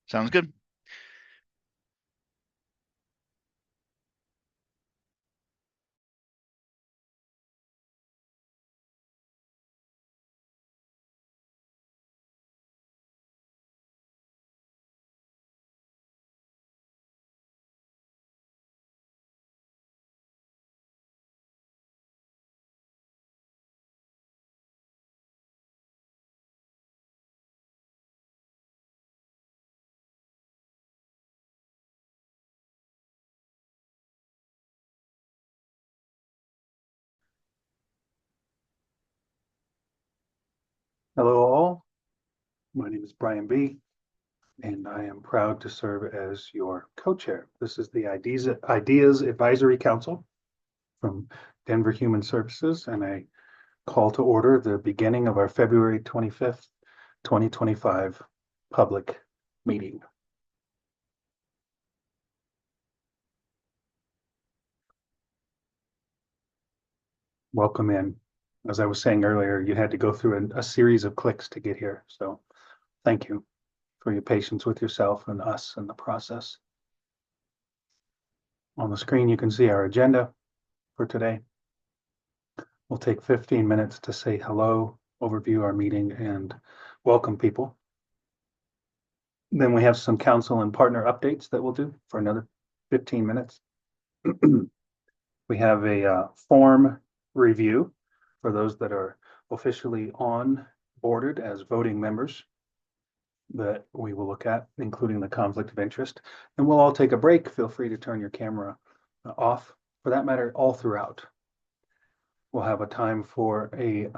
Sounds good. Hello all, my name is Brian B. and I am proud to serve as your co-chair. This is the IDEAS Advisory Council from Denver Human Services, and I call to order the beginning of our February 25th, 2025 public meeting. Welcome in. As I was saying earlier, you had to go through a series of clicks to get here, so thank you for your patience with yourself and us in the process. On the screen, you can see our agenda for today. We'll take 15 minutes to say hello, overview our meeting, and welcome people. Then we have some council and partner updates that we'll do for another 15 minutes. We have a form review for those that are officially onboarded as voting members that we will look at, including the conflict of interest. And we'll all take a break. Feel free to turn your camera off, for that matter, all throughout. We'll have a time for a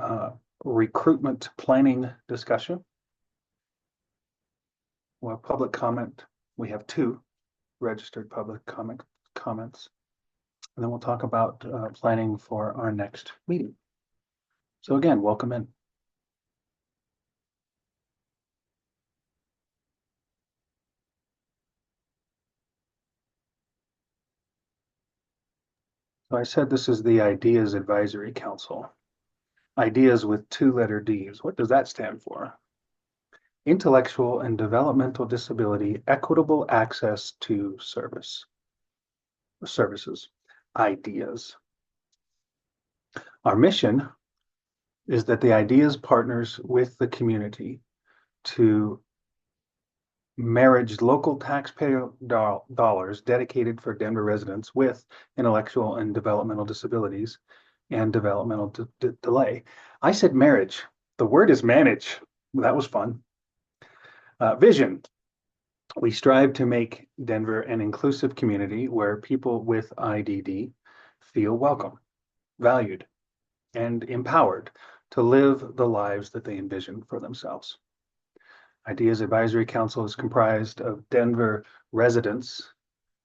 recruitment planning discussion. We'll have public comment. We have 2 registered public comments. And then we'll talk about planning for our next meeting. So again, welcome in. So I said this is the IDEAS Advisory Council. IDEAS with 2-letter Ds. What does that stand for? Intellectual and Developmental Disability Equitable Access to Services. IDEAS. Our mission is that the IDEAS partners with the community to marriage local taxpayer dollars dedicated for Denver residents with intellectual and developmental disabilities and developmental delay. I said marriage. The word is manage. That was fun. Vision. We strive to make Denver an inclusive community where people with IDD feel welcome, valued, and empowered to live the lives that they envision for themselves. IDEAS Advisory Council is comprised of Denver residents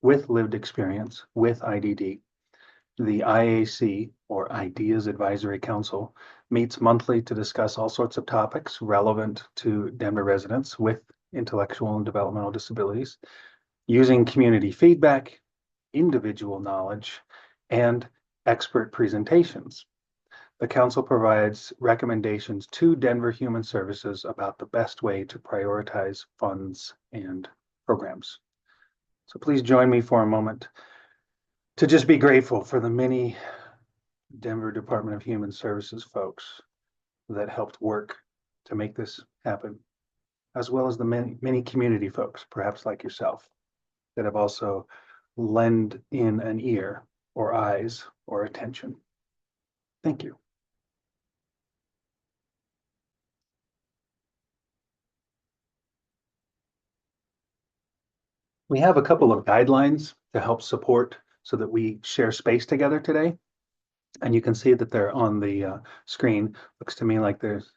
with lived experience with IDD. The IAC, or IDEAS Advisory Council, meets monthly to discuss all sorts of topics relevant to Denver residents with intellectual and developmental disabilities, using community feedback, individual knowledge, and expert presentations. The council provides recommendations to Denver Human Services about the best way to prioritize funds and programs. So please join me for a moment to just be grateful for the many Denver Department of Human Services folks that helped work to make this happen, as well as the many community folks, perhaps like yourself, that have also lent in an ear or eyes or attention. Thank you. We have a couple of guidelines to help support so that we share space together today. And you can see that they're on the screen. Looks to me like there's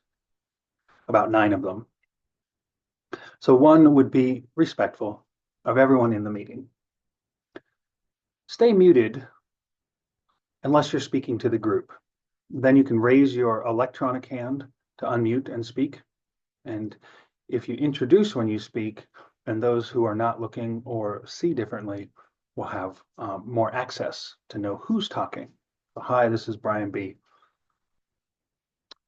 about 9 of them. So one would be respectful of everyone in the meeting. Stay muted unless you're speaking to the group. Then you can raise your electronic hand to unmute and speak. And if you introduce when you speak, then those who are not looking or see differently will have more access to know who's talking. So, hi, this is Brian B.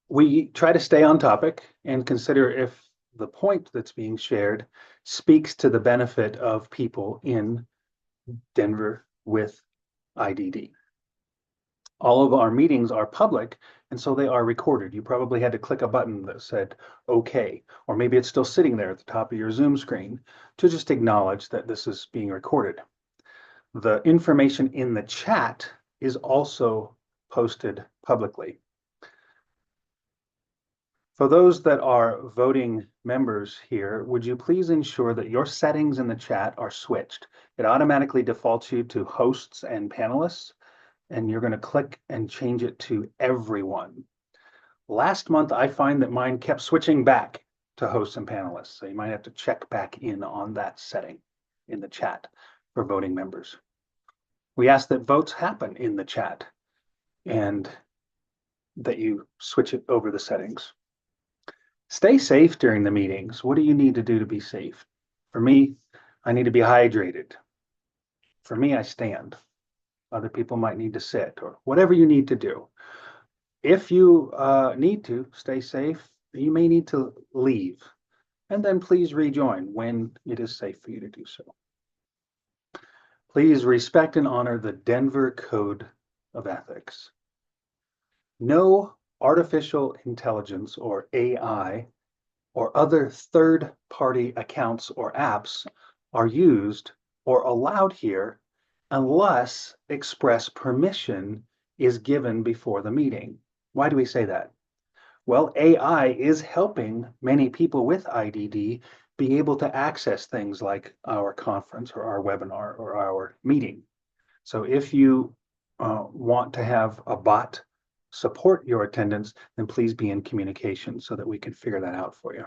We try to stay on topic and consider if the point that's being shared speaks to the benefit of people in Denver with IDD. All of our meetings are public, and so they are recorded. You probably had to click a button that said OK, or maybe it's still sitting there at the top of your Zoom screen to just acknowledge that this is being recorded. The information in the chat is also posted publicly. For those that are voting members here, would you please ensure that your settings in the chat are switched? It automatically defaults you to hosts and panelists, and you're going to click and change it to everyone. Last month, I find that mine kept switching back to hosts and panelists, so you might have to check back in on that setting in the chat for voting members. We ask that votes happen in the chat and that you switch it over the settings. Stay safe during the meetings. What do you need to do to be safe? For me, I need to be hydrated. For me, I stand. Other people might need to sit, or whatever you need to do. If you need to stay safe, you may need to leave, and then please rejoin when it is safe for you to do so. Please respect and honor the Denver Code of Ethics. No artificial intelligence, or AI, or other third-party accounts or apps are used or allowed here unless express permission is given before the meeting. Why do we say that? Well, AI is helping many people with IDD be able to access things like our conference or our webinar or our meeting. So if you want to have a bot support your attendance, then please be in communication so that we can figure that out for you.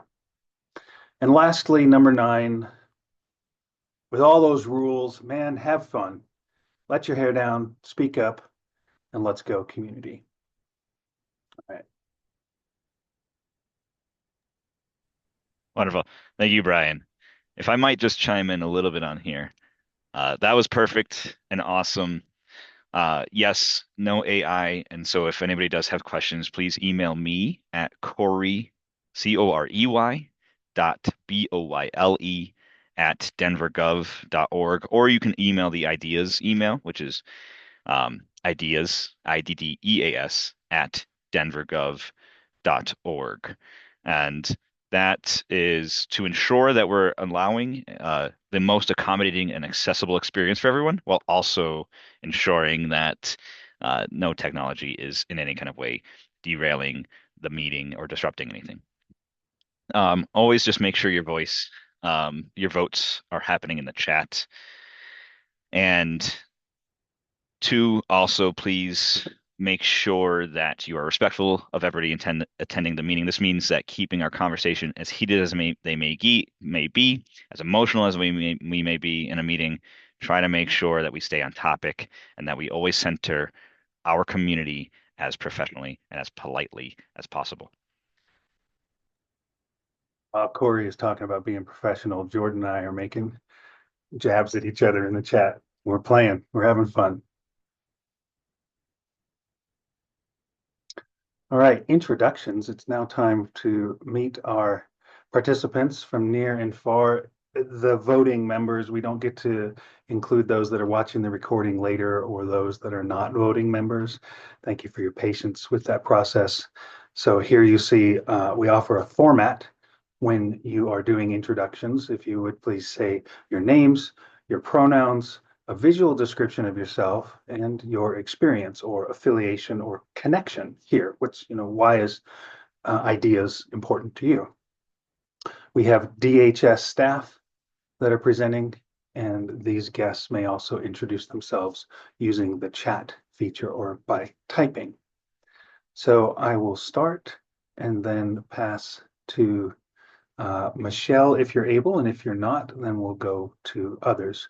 And lastly, number 9, with all those rules, man, have fun. Let your hair down, speak up, and let's go, community. All right. Wonderful. Thank you, Brian. If I might just chime in a little bit on here. That was perfect and awesome. Yes, no AI. And so if anybody does have questions, please email me at Corey, Corey, .Boyle at denvergov.org, or you can email the IDEAS email, which is IDEAS, IDDEAS at denvergov.org. And that is to ensure that we're allowing the most accommodating and accessible experience for everyone, while also ensuring that no technology is in any kind of way derailing the meeting or disrupting anything. Always just make sure your votes are happening in the chat. And 2, also please make sure that you are respectful of everybody attending the meeting. This means that keeping our conversation as heated as they may be, as emotional as we may be in a meeting, try to make sure that we stay on topic and that we always center our community as professionally and as politely as possible. Corey is talking about being professional. Jordan and I are making jabs at each other in the chat. We're playing. We're having fun. All right, introductions. It's now time to meet our participants from near and far. The voting members, we don't get to include those that are watching the recording later or those that are not voting members. Thank you for your patience with that process. So here you see we offer a format when you are doing introductions. If you would please say your names, your pronouns, a visual description of yourself and your experience or affiliation or connection here. Why is IDEAS important to you? We have DHS staff that are presenting, and these guests may also introduce themselves using the chat feature or by typing. So I will start and then pass to Michelle if you're able, and if you're not, then we'll go to others.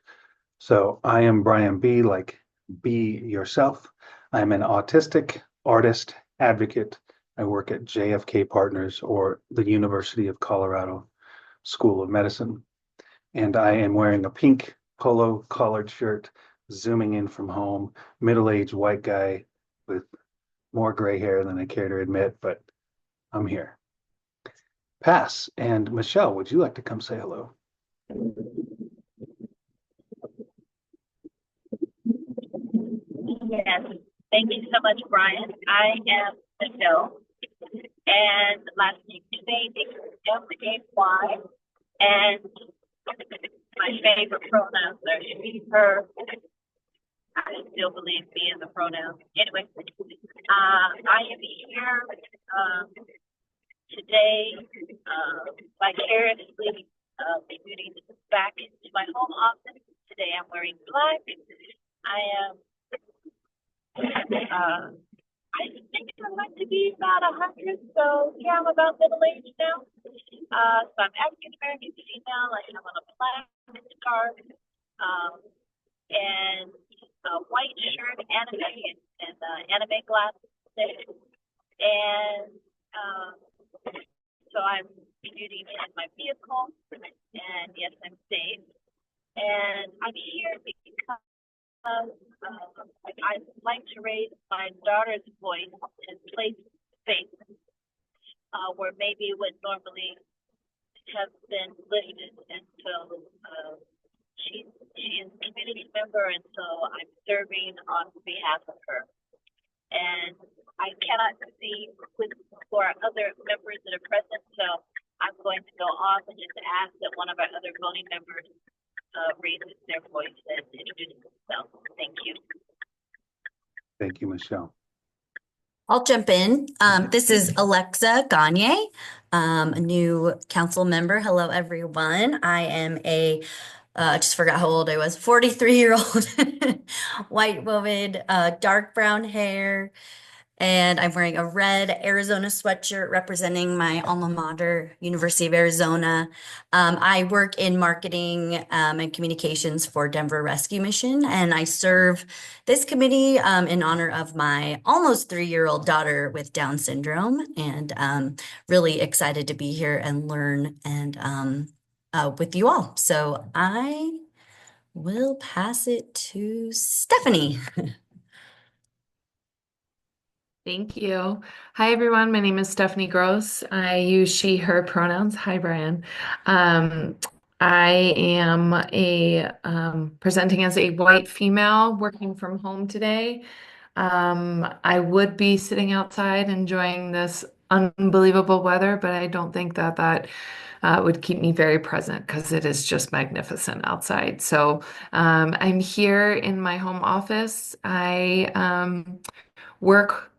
So I am Brian B., like be yourself. I'm an autistic artist advocate. I work at JFK Partners or the University of Colorado School of Medicine. And I am wearing a pink polo collared shirt, zooming in from home, middle-aged white guy with more gray hair than I care to admit, but I'm here. pass. And Michelle, would you like to come say hello? Yes, thank you so much, Brian. I am Michelle, and last name today is M-A-Y, and my favorite pronouns are she, her. I still believe me in the pronouns. Anyway, I am here today vicariously commuting back to my home office. Today I'm wearing black. I am I think I'd like to be about 100, so yeah, I'm about middle age now. So I'm African American female. I have on a black scarf, and a white shirt, and anime glasses, and so I'm commuting in my vehicle, and yes, I'm safe. And I'm here because I'd like to raise my daughter's voice and place faith where maybe it would normally have been listed. And so she is a community member, and so I'm serving on behalf of her. And I cannot see for other members that are present, so I'm going to go off and just ask that one of our other voting members raises their voice and introduces themselves. Thank you. Thank you, Michelle. I'll jump in. This is Alexa Gagne, a new council member. Hello, everyone. I am I just forgot how old I was, 43-year-old white woman, dark brown hair, and I'm wearing a red Arizona sweatshirt representing my alma mater, University of Arizona. I work in marketing and communications for Denver Rescue Mission, and I serve this committee in honor of my almost 3-year-old daughter with Down syndrome, and really excited to be here and learn and with you all. So I will pass it to Stephanie. Thank you. Hi, everyone. My name is Stephanie Gross. I use she, her pronouns. Hi, Brian. I am presenting as a white female working from home today. I would be sitting outside enjoying this unbelievable weather, but I don't think that would keep me very present because it is just magnificent outside. So I'm here in my home office. I work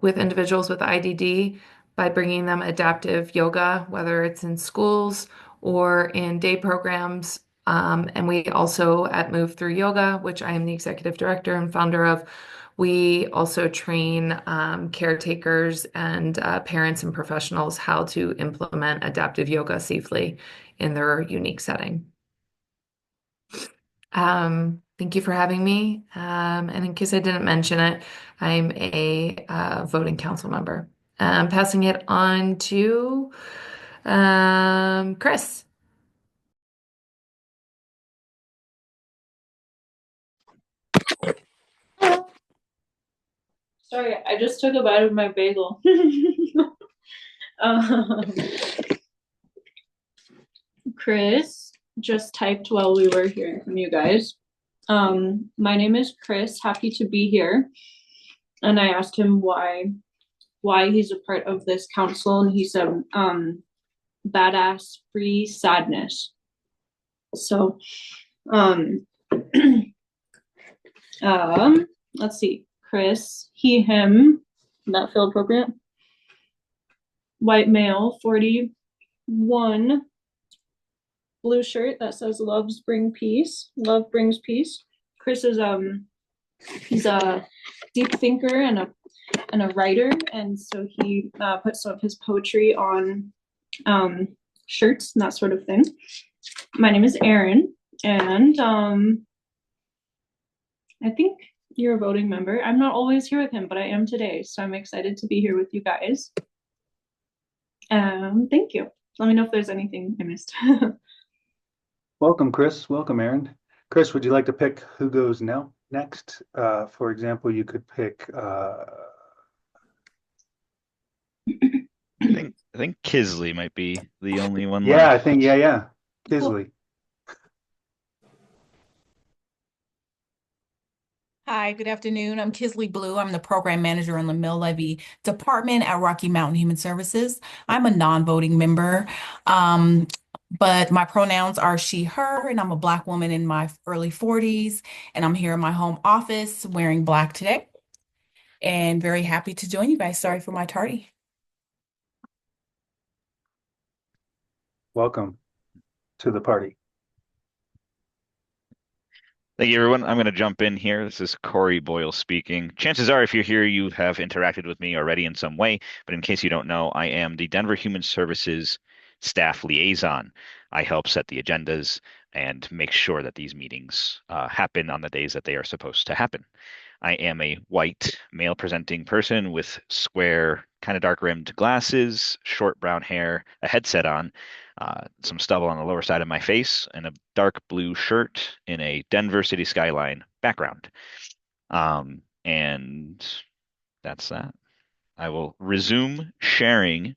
with individuals with IDD by bringing them adaptive yoga, whether it's in schools or in day programs. And we also at Move Through Yoga, which I am the executive director and founder of, we also train caretakers and parents and professionals how to implement adaptive yoga safely in their unique setting. Thank you for having me. And in case I didn't mention it, I'm a voting council member. Passing it on to Chris. Sorry, I just took a bite of my bagel. Chris just typed while we were hearing from you guys. My name is Chris, happy to be here. And I asked him why he's a part of this council, and he said, badass free sadness. So, let's see, Chris, he, him, that feel appropriate? White male, 41, blue shirt that says love brings peace. Chris is he's a deep thinker and a writer, and so he puts some of his poetry on shirts and that sort of thing. My name is Erin, and I think you're a voting member. I'm not always here with him, but I am today, so I'm excited to be here with you guys. Thank you. Let me know if there's anything I missed. Welcome, Chris. Welcome, Erin. Chris, would you like to pick who goes next? For example, you could pick I I think Kisley might be the only one Yeah, I think, left. yeah. Cool. Kisley. Hi, good afternoon. I'm Kisley Blue. I'm the program manager in the Mill Levy Department at Rocky Mountain Human Services. I'm a non-voting member, um, but my pronouns are she, her, and I'm a Black woman in my early 40s, and I'm here in my home office wearing black today, and very happy to join you guys. Sorry for my tardy. Welcome to the party. Thank you, everyone. I'm going to jump in here. This is Corey Boyle speaking. Chances are, if you're here, you have interacted with me already in some way. But in case you don't know, I am the Denver Human Services staff liaison. I help set the agendas and make sure that these meetings happen on the days that they are supposed to happen. I am a white male presenting person with square, kind of dark rimmed glasses, short brown hair, a headset on, some stubble on the lower side of my face, and a dark blue shirt in a Denver city skyline background. And that's that. I will resume sharing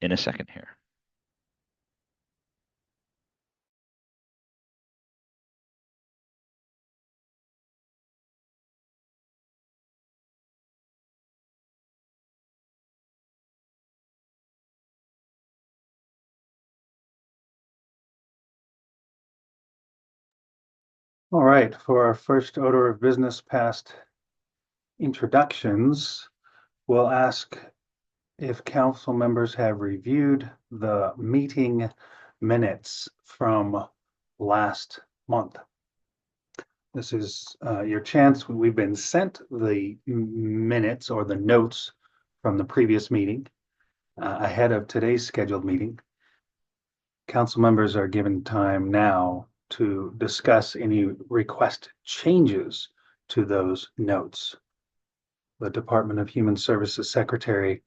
in a second here. All right, for our first order of business past introductions, we'll ask if council members have reviewed the meeting minutes from last month. This is your chance. We've been sent the minutes or the notes from the previous meeting ahead of today's scheduled meeting. Council members are given time now to discuss any request changes to those notes. The Department of Human Services Secretary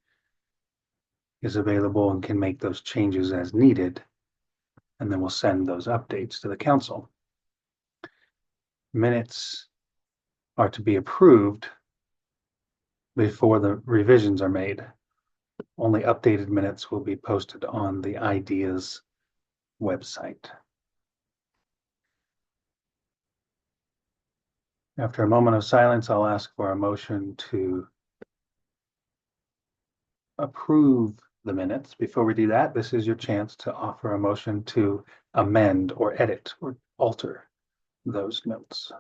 is available and can make those changes as needed, and then we'll send those updates to the council. Minutes are to be approved before the revisions are made. Only updated minutes will be posted on the IDEAS website. After a moment of silence, I'll ask for a motion to approve the minutes. Before we do that, this is your chance to offer a motion to amend or edit or alter those notes.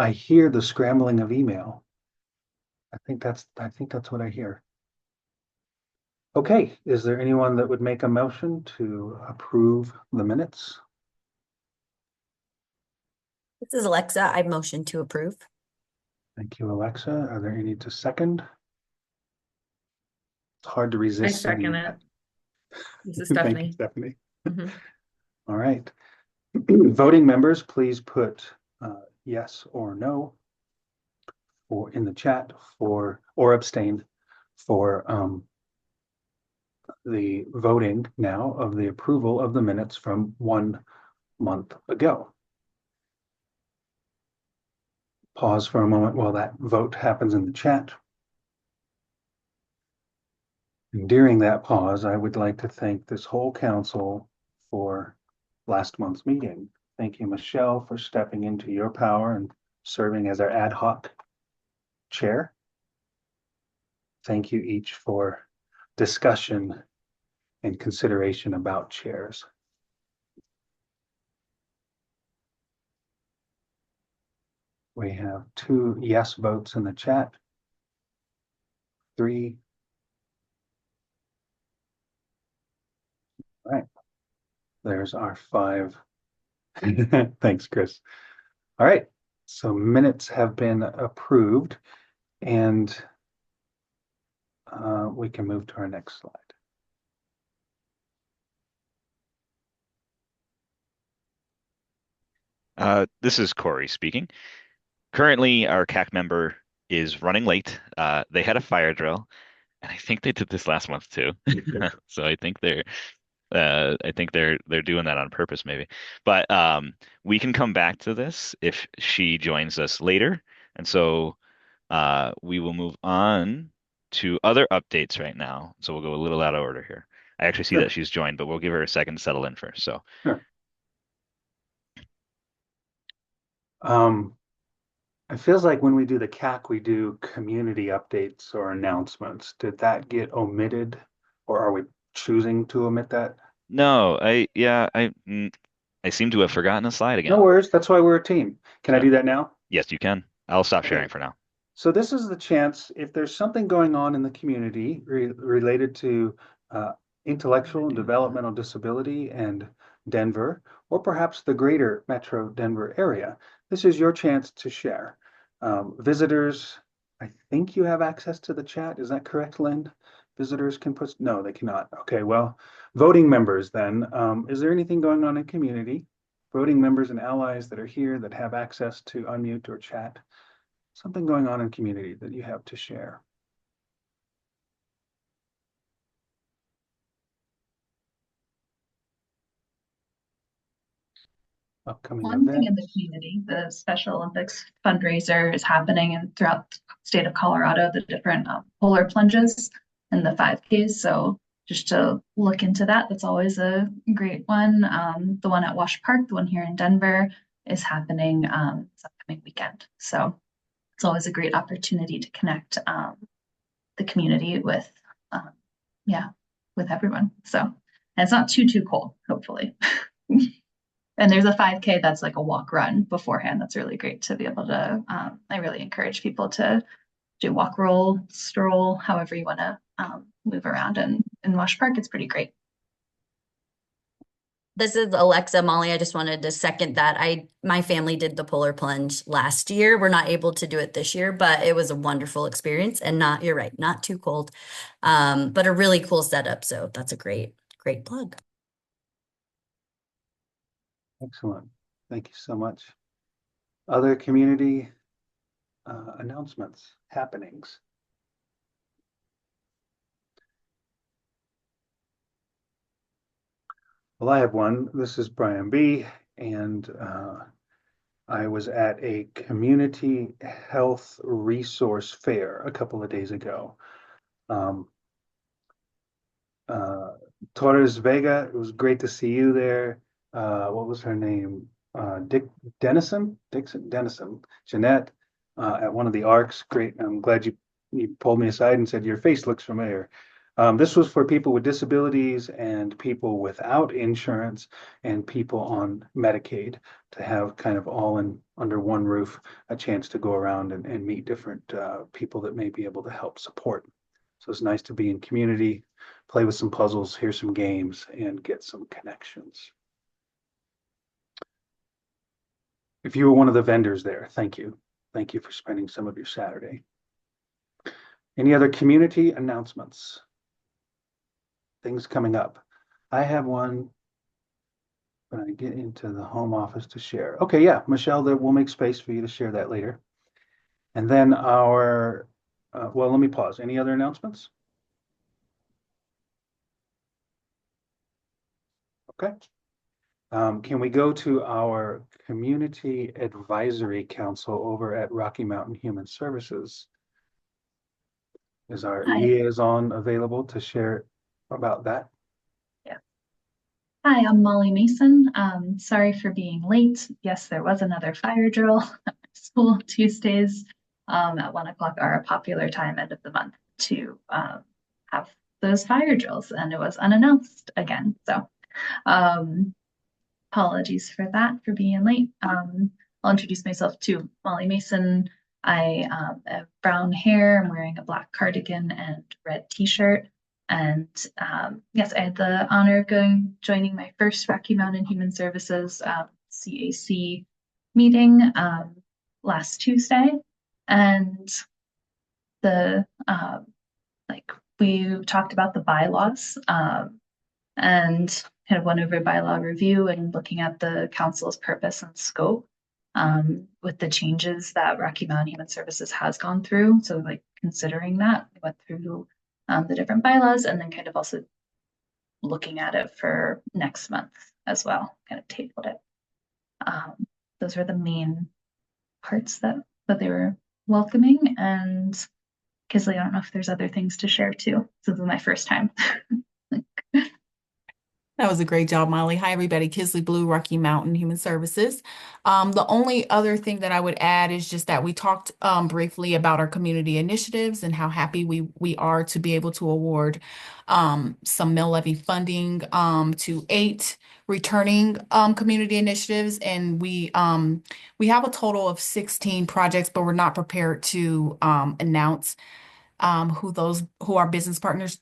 I hear the scrambling of email. I think that's what I hear. Okay, is there anyone that would make a motion to approve the minutes? This is Alexa. I motion to approve. Thank you, Alexa. Are there any to second? It's hard to I resist second saying it. that. This is Thank you, Stephanie. Stephanie. Mhm. All right. Voting members, please put yes or no or in the chat for or abstain for the voting now of the approval of the minutes from 1 month ago. Pause for a moment while that vote happens in the chat. And during that pause, I would like to thank this whole council for last month's meeting. Thank you, Michelle, for stepping into your power and serving as our ad hoc chair. Thank you each for discussion and consideration about chairs. We have 2 yes votes in the chat. 3. All right. There's our 5. Thanks, Chris. All right. So minutes have been approved, and we can move to our next slide. This is Corey speaking. Currently, our CAC member is running late. They had a fire drill, and I think they did this last month too. So I think they're I think they're doing that on purpose, maybe. But we can come back to this if she joins us later. And so we will move on to other updates right now. So we'll go a little out of order here. I actually see that Sure, she's joined, but we'll give her a second to settle in first. So sure. Um, it feels like when we do the CAC, we do community updates or announcements. Did that get omitted, or are we choosing to omit that? no, I seem to have forgotten a slide No again. worries. That's why we're a team. Can I So do that now? yes, you can. I'll stop sharing Okay. for now. So this is the chance, if there's something going on in the community related to uh, intellectual and developmental disability and Denver, or perhaps the greater Metro Denver area, this is your chance to share. Visitors, I think you have access to the chat. Is that correct, Lynn? Visitors can put, no, they cannot. Okay, well, voting members then, is there anything going on in community? Voting members and allies that are here that have access to unmute or chat? Something going on in community that you have to share. Upcoming One thing in the events. community, the Special Olympics fundraiser is happening and throughout the state of Colorado, the different polar plunges and the 5Ks. So just to look into that, that's always a great one. The one at Wash Park, the one here in Denver is happening this upcoming weekend. So it's always a great opportunity to connect the community with, um, yeah, with everyone. So, and it's not too cold, hopefully. And there's a 5K that's like a walk run beforehand. That's really great to be able to. I really encourage people to do walk, roll, stroll, however you want to move around. And in Wash Park, it's pretty great. This is Alexa, Molly. I just wanted to second that. My family did the polar plunge last year. We're not able to do it this year, but it was a wonderful experience and you're right, not too cold. But a really cool setup. So that's a great plug. Excellent. Thank you so much. Other community announcements, happenings. Well, I have one. This is Brian B. And I was at a community health resource fair a couple of days ago. Torres Vega, it was great to see you there. What was her name? Dick Dennison, Jeanette, at one of the ARCs. Great. I'm glad you pulled me aside and said your face looks familiar. This was for people with disabilities and people without insurance and people on Medicaid to have kind of all in under one roof, a chance to go around and meet different people that may be able to help support. So it's nice to be in community, play with some puzzles, hear some games, and get some connections. If you were one of the vendors there, thank you. Thank you for spending some of your Saturday. Any other community announcements? Things coming up. I have one when I get into the home office to share. Okay, yeah, Michelle, we'll make space for you to share that later. And then well, let me pause. Any other announcements? Okay. Can we go to our Community Advisory Council over at Rocky Mountain Human Services? Is our Hi. liaison available to share about that? Yeah. Hi, I'm Molly Mason. Sorry for being late. Yes, there was another fire drill at school. Tuesdays at 1 o'clock are a popular time end of the month to have those fire drills, and it was unannounced again. So apologies for that, for being late. I'll introduce myself to Molly Mason. I have brown hair. I'm wearing a black cardigan and red t-shirt. And yes, I had the honor of joining my first Rocky Mountain Human Services CAC meeting last Tuesday. And we talked about the bylaws and kind of went over bylaw review and looking at the council's purpose and scope with the changes that Rocky Mountain Human Services has gone through. So like considering that, we went through the different bylaws and then kind of also looking at it for next month as well, kind of tabled it. Those were the main parts that they were welcoming. And Kisley, I don't know if there's other things to share too. This is my first time. That was a great job, Molly. Hi, everybody. Kisley Blue, Rocky Mountain Human Services. The only other thing that I would add is just that we talked briefly about our community initiatives and how happy we are to be able to award some mill levy funding to 8 returning community initiatives, and we have a total of 16 projects, but we're not prepared to announce who our business partners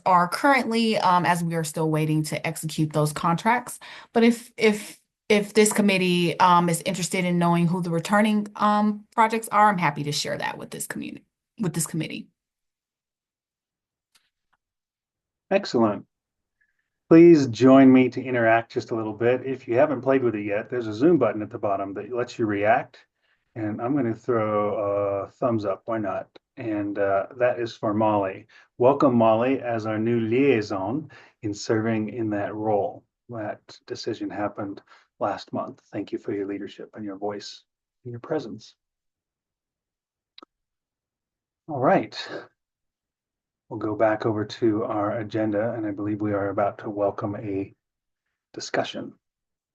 are currently, as we are still waiting to execute those contracts. But if this committee is interested in knowing who the returning projects are, I'm happy to share that with this committee. Excellent. Please join me to interact just a little bit. If you haven't played with it yet, there's a Zoom button at the bottom that lets you react. And I'm going to throw a thumbs up. Why not? And that is for Molly. Welcome, Molly, as our new liaison in serving in that role. That decision happened last month. Thank you for your leadership and your voice and your presence. All right. We'll go back over to our agenda, and I believe we are about to welcome a discussion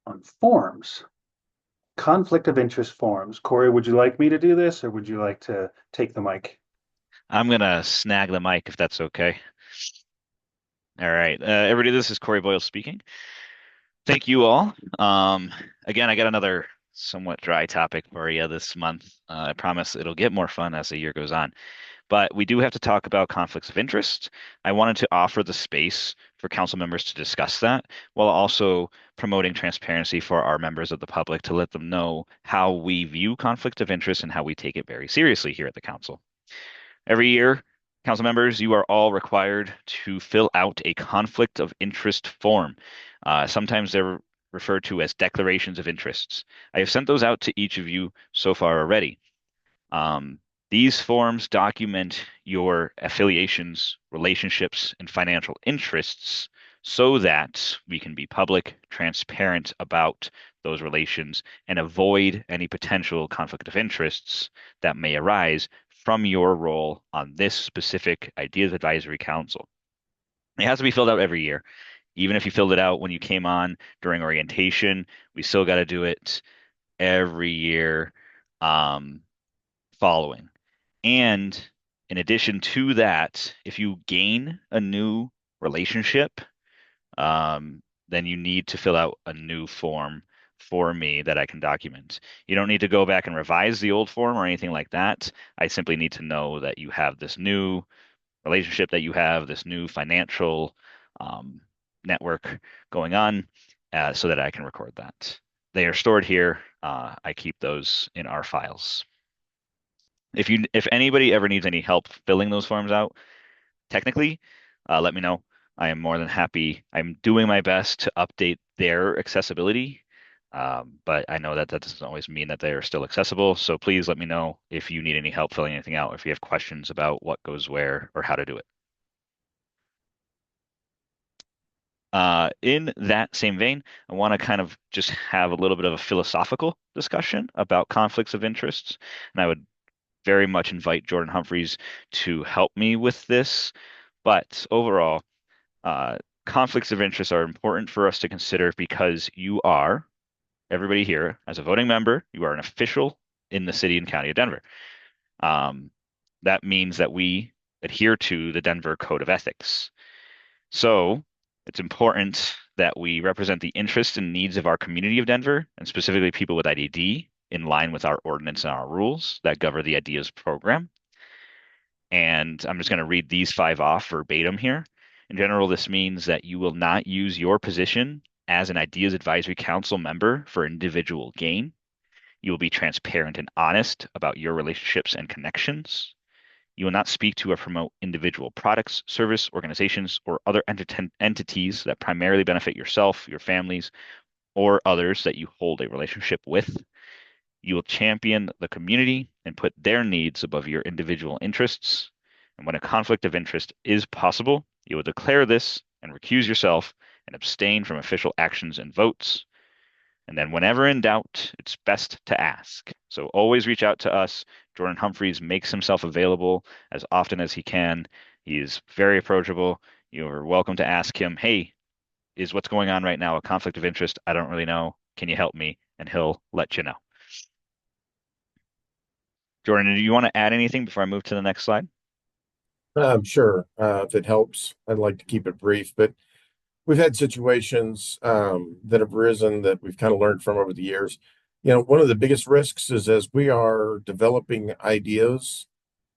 on forms, conflict of interest forms. Corey, would you like me to do this, or would you like to take the mic? I'm gonna snag the mic if that's okay. All right, everybody, this is Corey Boyle speaking. Thank you all. Again, I got another somewhat dry topic for you this month. I promise it'll get more fun as the year goes on. But we do have to talk about conflicts of interest. I wanted to offer the space for council members to discuss that while also promoting transparency for our members of the public to let them know how we view conflict of interest and how we take it very seriously here at the council. Every year, council members, you are all required to fill out a conflict of interest form. Sometimes they're referred to as declarations of interests. I have sent those out to each of you so far already. These forms document your affiliations, relationships, and financial interests so that we can be public, transparent about those relations and avoid any potential conflict of interests that may arise from your role on this specific IDEAS Advisory Council. It has to be filled out every year. Even if you filled it out when you came on during orientation, we still got to do it every year following. And in addition to that, if you gain a new relationship, then you need to fill out a new form for me that I can document. You don't need to go back and revise the old form or anything like that. I simply need to know that you have this new relationship, that you have this new financial network going on, so that I can record that. They are stored here. I keep those in our files. If anybody ever needs any help filling those forms out, technically, let me know. I am more than happy. I'm doing my best to update their accessibility, but I know that that doesn't always mean that they are still accessible. So please let me know if you need any help filling anything out, if you have questions about what goes where or how to do it. In that same vein, I want to kind of just have a little bit of a philosophical discussion about conflicts of interests, and I would very much invite Jordan Humphreys to help me with this. But overall, conflicts of interest are important for us to consider because you are, everybody here, as a voting member, you are an official in the city and county of Denver. That means that we adhere to the Denver Code of Ethics. So it's important that we represent the interests and needs of our community of Denver, and specifically people with IDD, in line with our ordinance and our rules that govern the IDEAS program. And I'm just going to read these 5 off verbatim here. In general, this means that you will not use your position as an IDEAS Advisory Council member for individual gain. You will be transparent and honest about your relationships and connections. You will not speak to or promote individual products, service, organizations, or other entities that primarily benefit yourself, your families, or others that you hold a relationship with. You will champion the community and put their needs above your individual interests. And when a conflict of interest is possible, you will declare this and recuse yourself and abstain from official actions and votes. And then whenever in doubt, it's best to ask. So always reach out to us. Jordan Humphreys makes himself available as often as he can. He is very approachable. You're welcome to ask him, hey, is what's going on right now a conflict of interest? I don't really know. Can you help me? And he'll let you know. Jordan, do you want to add anything before I move to the next slide? Sure. If it helps, I'd like to keep it brief, but we've had situations that have risen that we've kind of learned from over the years. One of the biggest risks is as we are developing ideas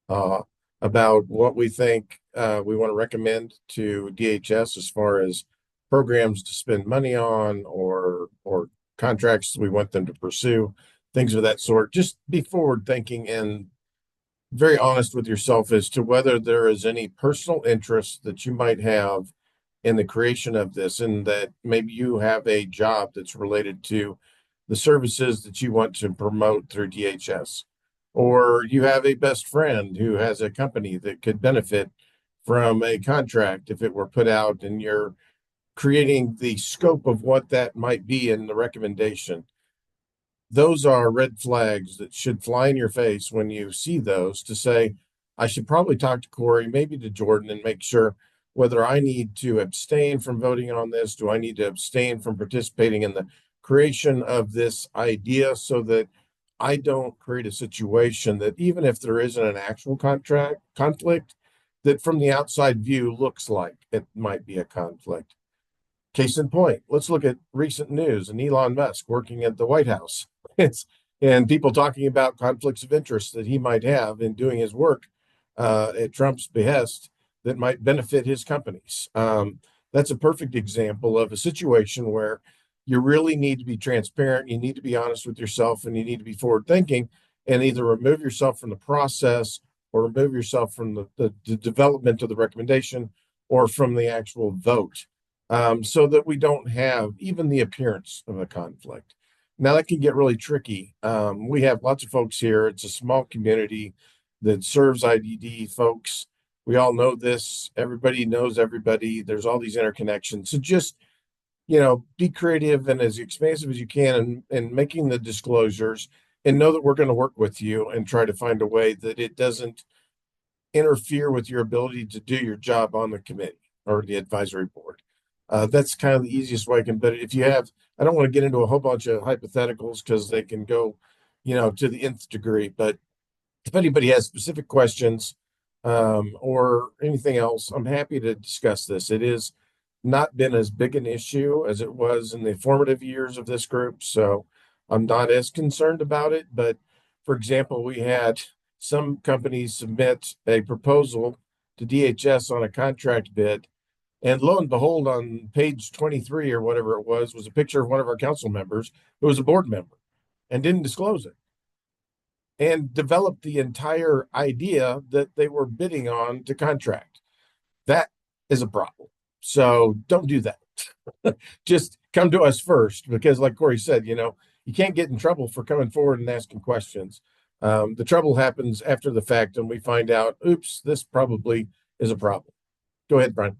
uh, about what we think we want to recommend to DHS as far as programs to spend money on or contracts we want them to pursue, things of that sort. Just be forward thinking and very honest with yourself as to whether there is any personal interest that you might have in the creation of this, and that maybe you have a job that's related to the services that you want to promote through DHS, or you have a best friend who has a company that could benefit from a contract if it were put out, and you're creating the scope of what that might be in the recommendation. Those are red flags that should fly in your face when you see those, to say, I should probably talk to Corey, maybe to Jordan, and make sure whether I need to abstain from voting on this. Do I need to abstain from participating in the creation of this idea, so that I don't create a situation that, even if there isn't an actual conflict, that from the outside view looks like it might be a conflict. Case in point, let's look at recent news and Elon Musk working at the White House. And people talking about conflicts of interest that he might have in doing his work at Trump's behest that might benefit his companies. That's a perfect example of a situation where you really need to be transparent. You need to be honest with yourself, and you need to be forward thinking, and either remove yourself from the process or remove yourself from the development of the recommendation or from the actual vote, so that we don't have even the appearance of a conflict. Now, that can get really tricky. We have lots of folks here. It's a small community that serves IDD folks. We all know this. Everybody knows everybody. There's all these interconnections. So just, be creative and as expansive as you can in making the disclosures, and know that we're going to work with you and try to find a way that it doesn't interfere with your ability to do your job on the committee or the advisory board. That's kind of the easiest way I can. But if you have, I don't want to get into a whole bunch of hypotheticals because they can go, to the nth degree. But if anybody has specific questions or anything else, I'm happy to discuss this. It is not been as big an issue as it was in the formative years of this group, so I'm not as concerned about it. But for example, we had some companies submit a proposal to DHS on a contract bid, and lo and behold, on page 23 or whatever it was a picture of one of our council members who was a board member and didn't disclose it, and developed the entire idea that they were bidding on to contract. That is a problem. So don't do that. Just come to us first, because like Corey said, you can't get in trouble for coming forward and asking questions. The trouble happens after the fact, and we find out, oops, this probably is a problem. Go ahead, Brian.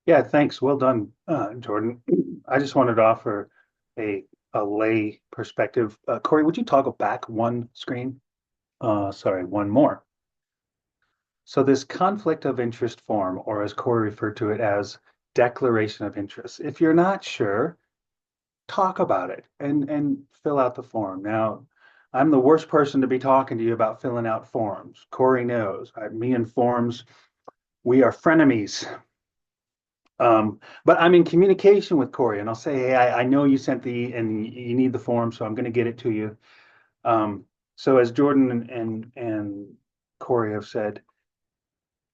Yeah, thanks. Well done, Jordan. I just wanted to offer a lay perspective. Corey, would you toggle back one screen? Sorry, one more. So this conflict of interest form, or as Corey referred to it as declaration of interest, if you're not sure, talk about it and fill out the form. Now, I'm the worst person to be talking to you about filling out forms. Corey knows. Me and forms, we are frenemies. But I'm in communication with Corey, and I'll say, hey, I know you sent and you need the form, so I'm going to get it to you. So as Jordan and Corey have said,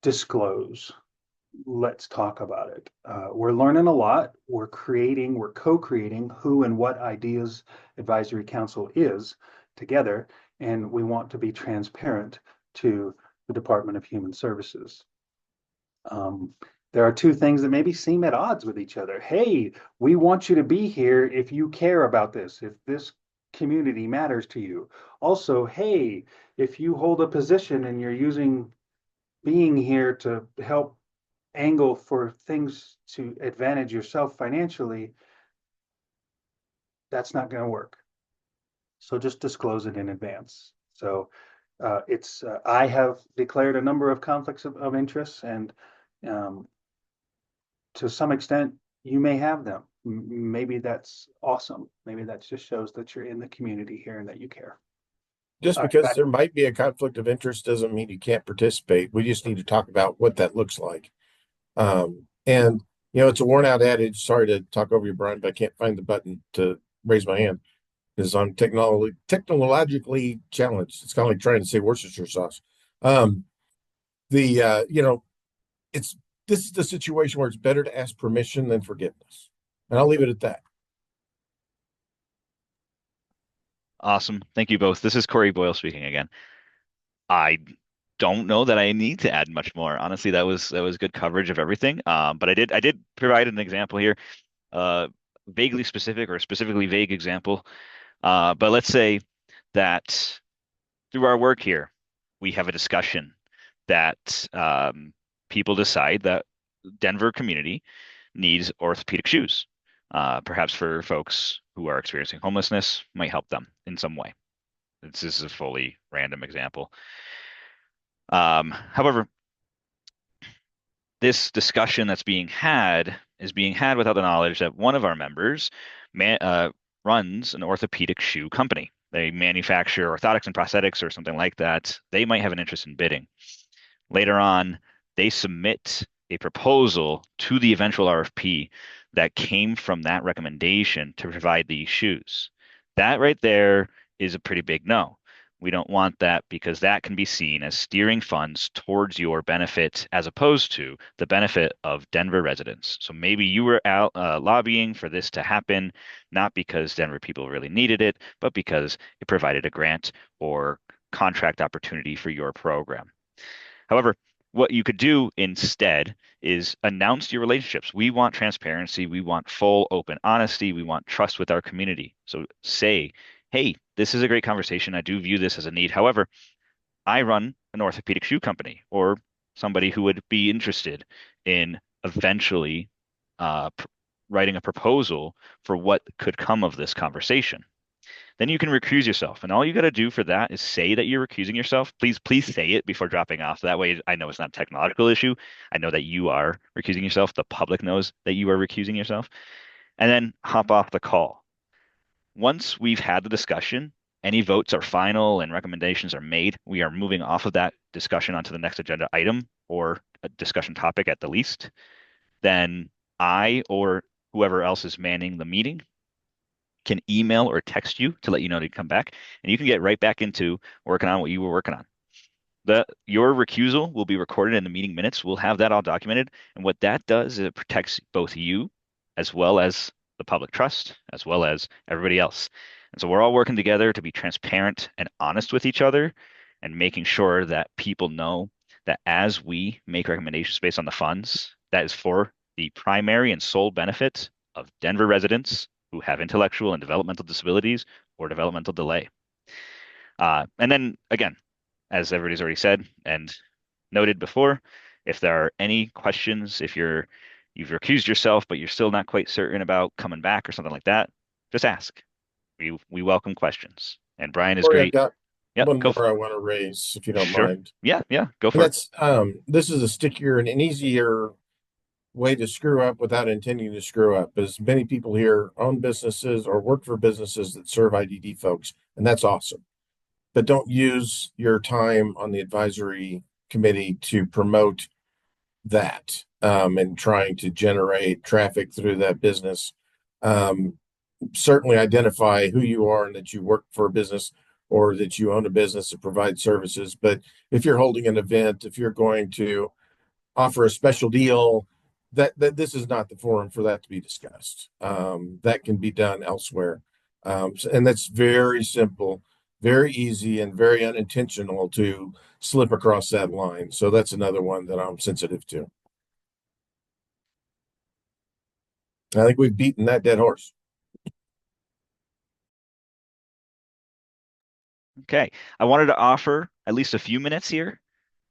disclose. Let's talk about it. We're learning a lot. We're co-creating who and what IDEAS Advisory Council is together, and we want to be transparent to the Department of Human Services. There are two things that maybe seem at odds with each other. Hey, we want you to be here if you care about this, if this community matters to you. Also, hey, if you hold a position and you're using being here to help angle for things to advantage yourself financially, that's not going to work. So just disclose it in advance. So I have declared a number of conflicts of interest, and um, to some extent, you may have them. Maybe that's awesome. Maybe that just shows that you're in the community here and that you care. Just All right, because there might be a conflict of interest doesn't mean you can't participate. We just need to talk about what that looks like. And it's a worn out adage. Sorry to talk over you, Brian, but I can't find the button to raise my hand because I'm technologically challenged. It's kind of like trying to say Worcestershire sauce. Um, it's this is the situation where it's better to ask permission than forgiveness. And I'll leave it at that. Awesome. Thank you both. This is Corey Boyle speaking again. I don't know that I need to add much more. Honestly, that was good coverage of everything. But I did provide an example here, vaguely specific or specifically vague example. But let's say that through our work here, we have a discussion that people decide that Denver community needs orthopedic shoes. Perhaps for folks who are experiencing homelessness, might help them in some way. This is a fully random example. However, this discussion that's being had is being had without the knowledge that one of our members runs an orthopedic shoe company. They manufacture orthotics and prosthetics or something like that. They might have an interest in bidding. Later on, they submit a proposal to the eventual RFP that came from that recommendation to provide these shoes. That right there is a pretty big no. We don't want that because that can be seen as steering funds towards your benefit as opposed to the benefit of Denver residents. So maybe you were out lobbying for this to happen, not because Denver people really needed it, but because it provided a grant or contract opportunity for your program. However, what you could do instead is announce your relationships. We want transparency. We want full, open honesty. We want trust with our community. So say, hey, this is a great conversation. I do view this as a need. However, I run an orthopedic shoe company, or somebody who would be interested in eventually writing a proposal for what could come of this conversation. Then you can recuse yourself. And all you got to do for that is say that you're recusing yourself. Please say it before dropping off. That way I know it's not a technological issue. I know that you are recusing yourself. The public knows that you are recusing yourself. And then hop off the call. Once we've had the discussion, any votes are final and recommendations are made. We are moving off of that discussion onto the next agenda item or a discussion topic at the least. Then I or whoever else is manning the meeting can email or text you to let you know to come back, and you can get right back into working on what you were working on. Your recusal will be recorded in the meeting minutes. We'll have that all documented. And what that does is it protects both you as well as the public trust, as well as everybody else. And so we're all working together to be transparent and honest with each other and making sure that people know that as we make recommendations based on the funds, that is for the primary and sole benefit of Denver residents who have intellectual and developmental disabilities or developmental delay. And then again, as everybody's already said and noted before, if there are any questions, if you've recused yourself, but you're still not quite certain about coming back or something like that, just ask. We welcome questions. And Brian is Corey, I've great. got Yep, one go more I want to raise, if you don't sure. mind. Yeah, go And for it. that's this is a stickier and an easier way to screw up without intending to screw up. As many people here own businesses or work for businesses that serve IDD folks, and that's awesome. But don't use your time on the advisory committee to promote that and trying to generate traffic through that business. Certainly identify who you are and that you work for a business or that you own a business that provides services. But if you're holding an event, if you're going to offer a special deal, that this is not the forum for that to be discussed. That can be done elsewhere. And that's very simple, very easy, and very unintentional to slip across that line. So that's another one that I'm sensitive to. I think we've beaten that dead horse. Okay. I wanted to offer at least a few minutes here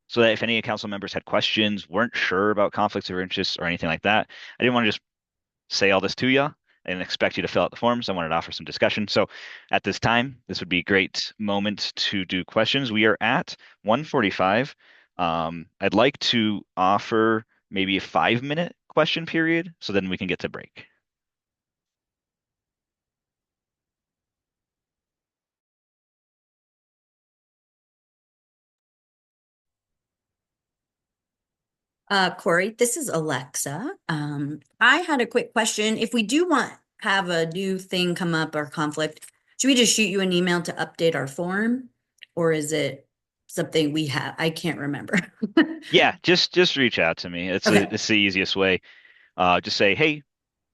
so that if any council members had questions, weren't sure about conflicts of interest or anything like that, I didn't want to just say all this to you and expect you to fill out the forms. I wanted to offer some discussion. So at this time, this would be a great moment to do questions. We are at 1:45. I'd like to offer maybe a 5-minute question period so then we can get to break. Corey, this is Alexa. I had a quick question. If we do have a new thing come up or conflict, should we just shoot you an email to update our form? Or is it something we have? I can't remember. Yeah, just reach out to me. Okay, It's the easiest way. Just say, hey,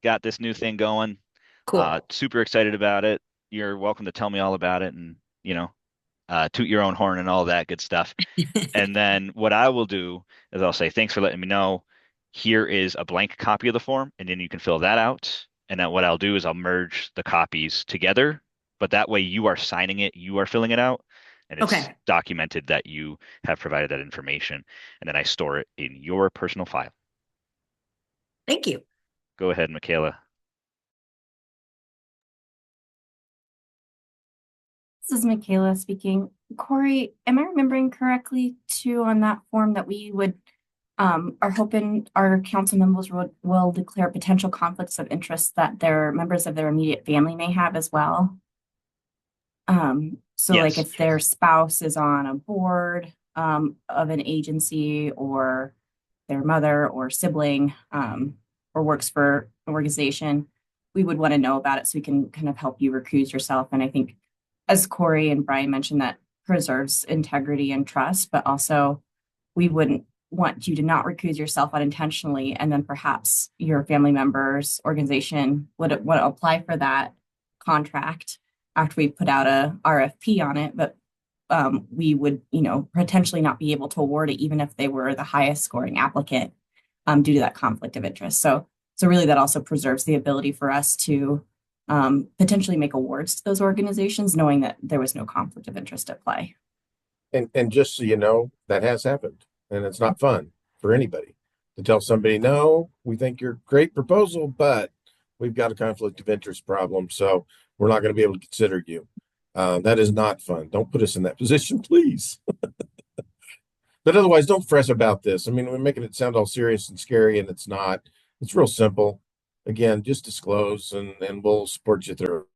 got this new thing going. cool. Super excited about it. You're welcome to tell me all about it and, toot your own horn and all that good stuff. And then what I will do is I'll say, thanks for letting me know. Here is a blank copy of the form, and then you can fill that out. And then what I'll do is I'll merge the copies together. But that way you are signing it, you are filling it out, and it's Okay, documented that you have provided that information. And then I store it in your personal file. thank you. Go ahead, Michaela. This is Michaela speaking. Corey, am I remembering correctly too on that form that we would are hoping our council members will declare potential conflicts of interest that their members of their immediate family may have as well? So like Yes. if their spouse is on a board of an agency or their mother or sibling or works for an organization, we would want to know about it so we can kind of help you recuse yourself. And I think, as Corey and Brian mentioned, that preserves integrity and trust, but also we wouldn't want you to not recuse yourself unintentionally, and then perhaps your family member's organization would want to apply for that contract after we put out a RFP on it, but we would, potentially not be able to award it even if they were the highest scoring applicant due to that conflict of interest. So really that also preserves the ability for us to potentially make awards to those organizations, knowing that there was no conflict of interest at play. And just so you know, that has happened, and it's not fun for anybody to tell somebody, no, we think you're a great proposal, but we've got a conflict of interest problem, so we're not going to be able to consider you. That is not fun. Don't put us in that position, please. But otherwise, don't fret about this. I mean, we're making it sound all serious and scary, and it's not. It's real simple. Again, just disclose, and we'll support you through.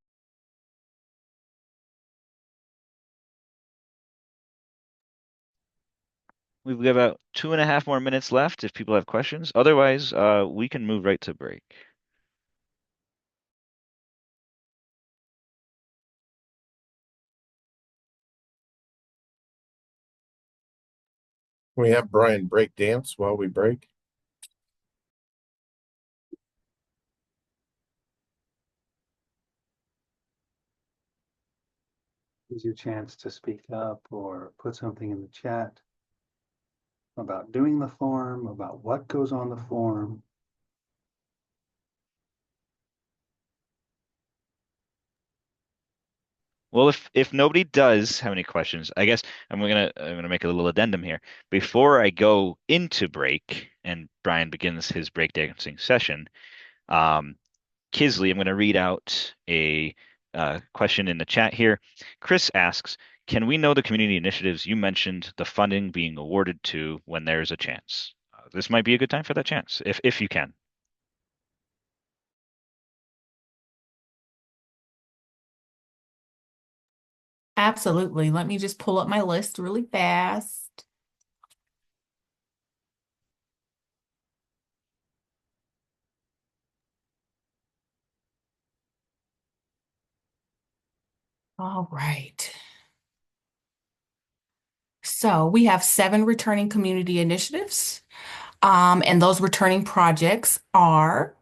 We've got about 2.5 more minutes left if people have questions. Otherwise, we can move right to break. We have Brian break dance while we break. Here's your chance to speak up or put something in the chat about doing the form, about what goes on the form. Well, if nobody does have any questions, I guess I'm gonna make a little addendum here. Before I go into break and Brian begins his breakdancing session, um, Kisley, I'm going to read out a question in the chat here. Chris asks, can we know the community initiatives you mentioned the funding being awarded to when there's a chance? This might be a good time for that chance, if you can. Absolutely. Let me just pull up my list really fast. All right. So we have 7 returning community initiatives. And those returning projects are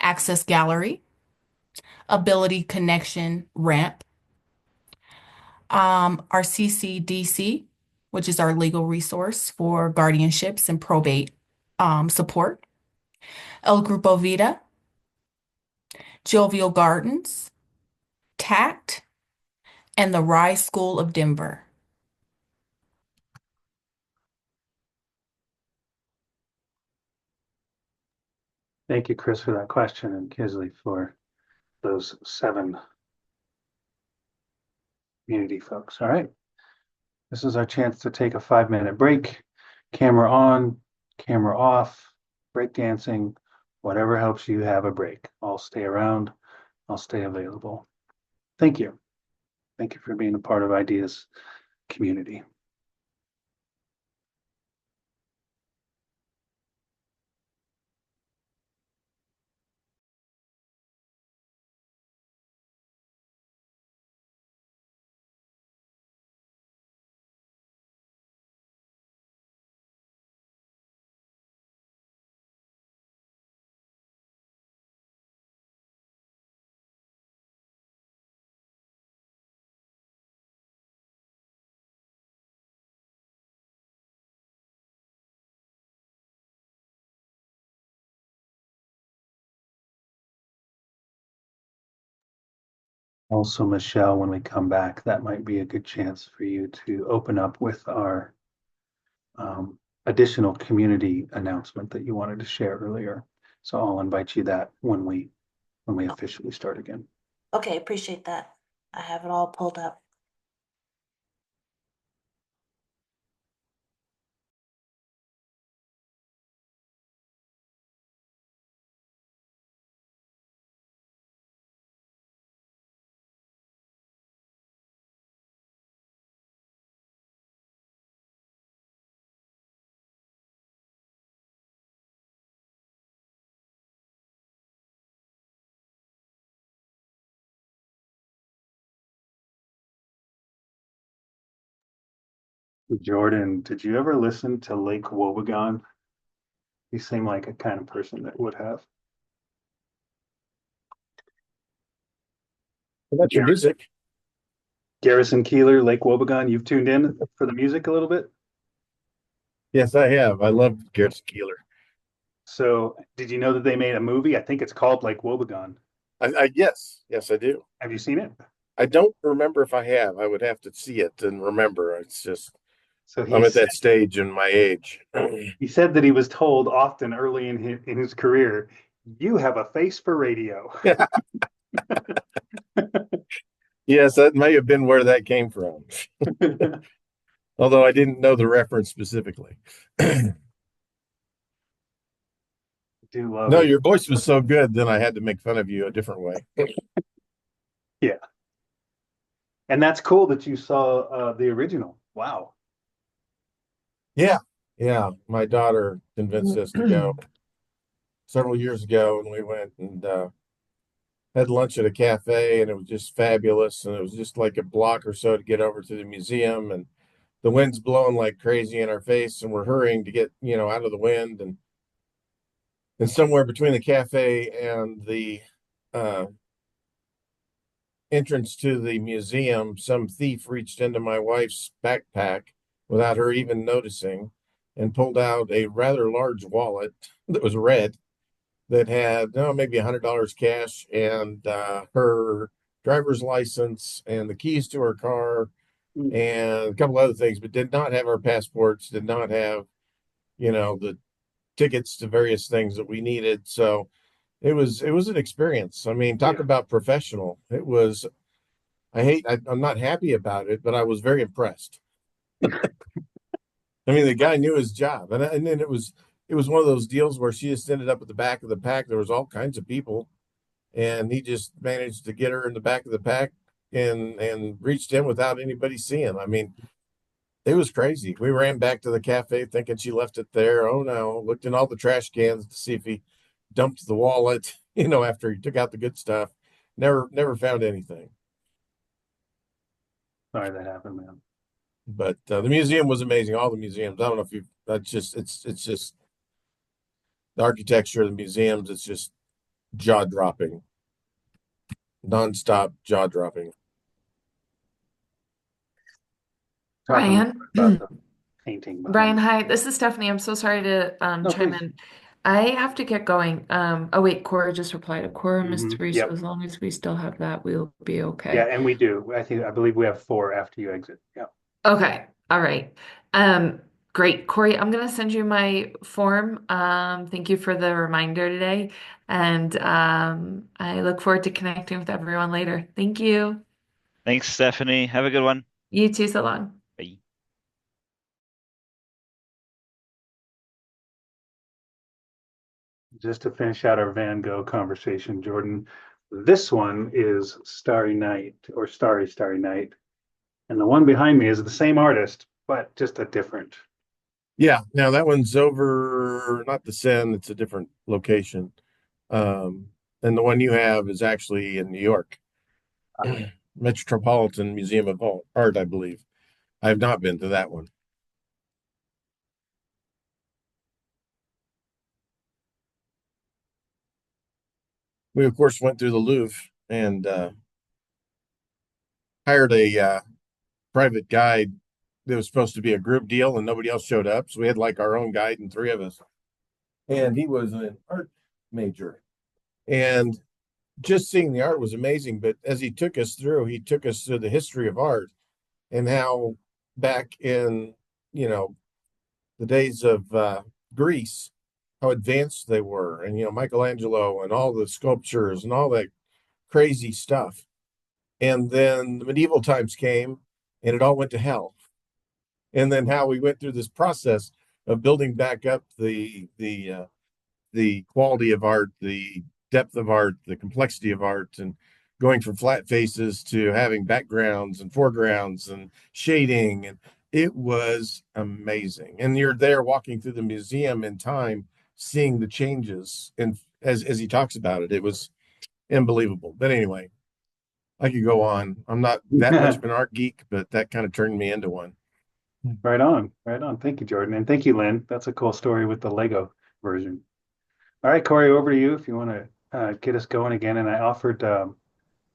Access Gallery, Ability Connection Ramp, our CCDC, which is our legal resource for guardianships and probate support, El Grupo Vida, Jovial Gardens, TACT, and the Rise School of Denver. Thank you, Chris, for that question, and Kisley for those 7 community folks. All right. This is our chance to take a 5-minute break. Camera on, camera off, break dancing, whatever helps you have a break. I'll stay around. I'll stay available. Thank you. Thank you for being a part of IDEAS community. Also, Michelle, when we come back, that might be a good chance for you to open up with our additional community announcement that you wanted to share earlier. So I'll invite you that when we officially start again. Okay, appreciate that. I have it all pulled up. Jordan, did you ever listen to Lake Wobegon? You seem like a kind of person that would have. That's your music. Garrison Keillor, Lake Wobegon, you've tuned in for the music a little bit? Yes, I have. I love Garrett Keeler. So did you know that they made a movie? I think it's called Lake Wobegon. Yes, I do. Have you seen it? I don't remember if I have. I would have to see it and remember. It's just So I'm at that stage in my age. he said that he was told often early in his career, you have a face for radio. Yes, that may have been where that came from. Although I didn't know the reference specifically. Do love No, it. your voice was so good, then I had to make fun of you a different way. Yeah. And that's cool that you saw the original. Wow. Yeah. Yeah. My daughter convinced us to go several years ago, and we went and had lunch at a cafe, and it was just fabulous. And it was just like a block or so to get over to the museum, and the wind's blowing like crazy in our face, and we're hurrying to get, out of the wind. And somewhere between the cafe and the uh, entrance to the museum, some thief reached into my wife's backpack without her even noticing and pulled out a rather large wallet that was red that had maybe $100 cash and her driver's license and the keys to her car and a couple other things, but did not have our passports, did not have, the tickets to various things that we needed. So it was an experience. I mean, talk about professional. It was I'm not happy about it, but I was very impressed. I mean, the guy knew his job, and then it was one of those deals where she just ended up at the back of the pack. There was all kinds of people, and he just managed to get her in the back of the pack and reached in without anybody seeing. I mean, it was crazy. We ran back to the cafe thinking she left it there. Oh no! Looked in all the trash cans to see if he dumped the wallet. After he took out the good stuff. Never found anything. Sorry that happened, man. But the museum was amazing. All the museums. I don't know if you. That's just it's just the architecture of the museums. It's just jaw dropping, nonstop jaw dropping. Talking Brian, about the painting Brian, behind. hi. This is Stephanie. I'm so sorry to No, chime please. in. I have to get going. Oh wait, Cora just replied. A quorum is 3, so Yep. as long as we still have that, we'll be Yeah, okay. and we do. I believe we have 4 after you exit. Yeah. Okay. All right. Great. Corey, I'm going to send you my form. Thank you for the reminder today. And I look forward to connecting with everyone later. Thank you. Thanks, Stephanie. Have a good one. You too, so long. Bye. Just to finish out our Van Gogh conversation, Jordan, this one is Starry Night or Starry Starry Night. And the one behind me is the same artist, but just a different. Yeah, now that one's over, not the Seine, it's a different location. Um, and the one you have is actually in New York, Metropolitan Museum of Art, I believe. I have not been to that one. We, of course, went through the Louvre and hired a private guide that was supposed to be a group deal, and nobody else showed up. So we had like our own guide and three of us. And he was an art major. And just seeing the art was amazing. But as he took us through, he took us through the history of art and how back in, you know, the days of Greece, how advanced they were. And, Michelangelo and all the sculptures and all that crazy stuff. And then the medieval times came and it all went to hell. And then how we went through this process of building back up the quality of art, the depth of art, the complexity of art, and going from flat faces to having backgrounds and foregrounds and shading. And it was amazing. And you're there walking through the museum in time, seeing the changes. And as he talks about it, it was unbelievable. But anyway, I could go on. I'm not that much of an art geek, but that kind of turned me into one. Right on, right on. Thank you, Jordan. And thank you, Lynn. That's a cool story with the Lego version. All right, Corey, over to you if you want to get us going again. And I offered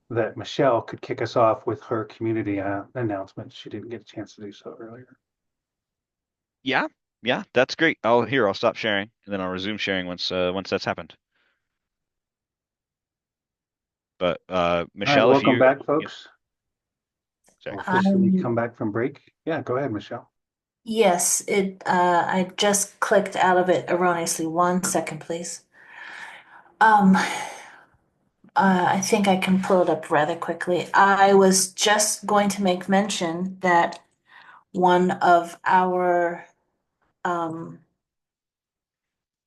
that Michelle could kick us off with her community announcement. She didn't get a chance to do so earlier. Yeah, yeah, that's great. I'll stop sharing and then I'll resume sharing once that's happened. But All right, Michelle, if welcome you back, yeah, folks. sorry. Officially come back from break. Yeah, go ahead, Michelle. Yes, I just clicked out of it erroneously. 1 second, please. I think I can pull it up rather quickly. I was just going to make mention that one of our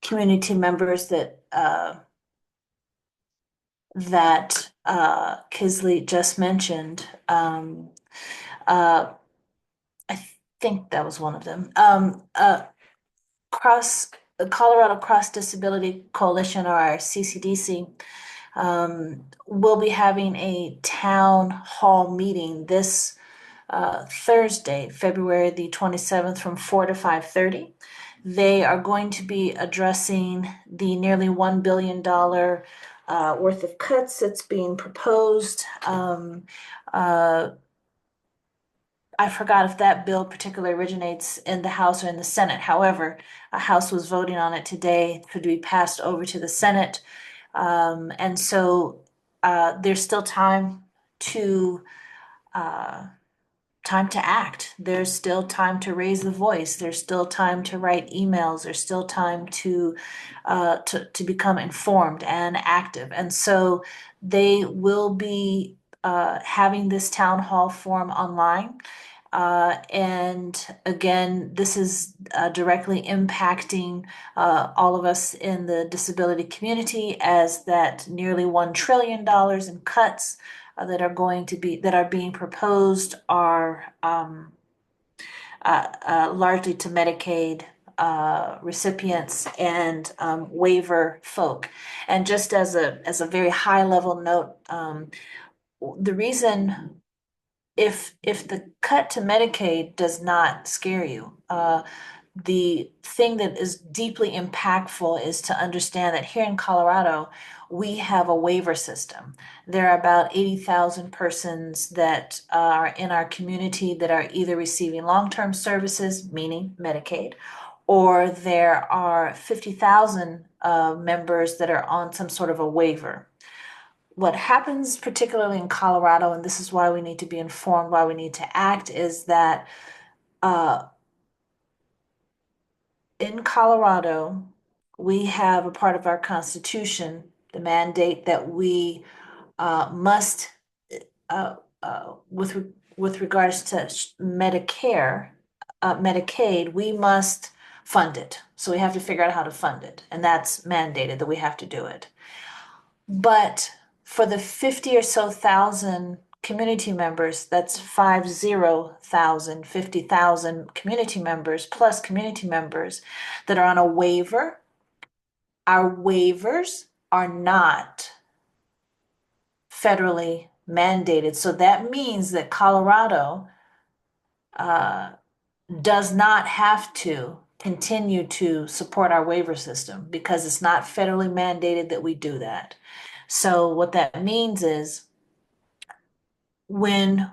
community members that Kisley just mentioned, uh, I think that was one of them. Cross the Colorado Cross Disability Coalition, or our CCDC, will be having a town hall meeting this Thursday, February the 27th, from 4 to 5:30. They are going to be addressing the nearly $1 billion worth of cuts that's being proposed. Uh, I forgot if that bill particularly originates in the House or in the Senate. However, a House was voting on it today, could be passed over to the Senate. And so there's still to uh, time to act. There's still time to raise the voice. There's still time to write emails. There's still time to become informed and active. And so they will be having this town hall forum online. And again, this is directly impacting all of us in the disability community, as that nearly $1 trillion in cuts that are being proposed are largely to Medicaid recipients and waiver folk. And just as a very high level note, the reason if the cut to Medicaid does not scare you, the thing that is deeply impactful is to understand that here in Colorado, we have a waiver system. There are about 80,000 persons that are in our community that are either receiving long-term services, meaning Medicaid, or there are 50,000 members that are on some sort of a waiver. What happens, particularly in Colorado, and this is why we need to be informed, why we need to act, is that uh, in Colorado, we have a part of our Constitution, the mandate that we must, with regards to Medicare, Medicaid, we must fund it. So we have to figure out how to fund it, and that's mandated that we have to do it. But for the 50 or so thousand community members, that's 50,000, 50,000 community members plus community members that are on a waiver. Our waivers are not federally mandated. So that means that Colorado uh, does not have to continue to support our waiver system because it's not federally mandated that we do that. So what that means is when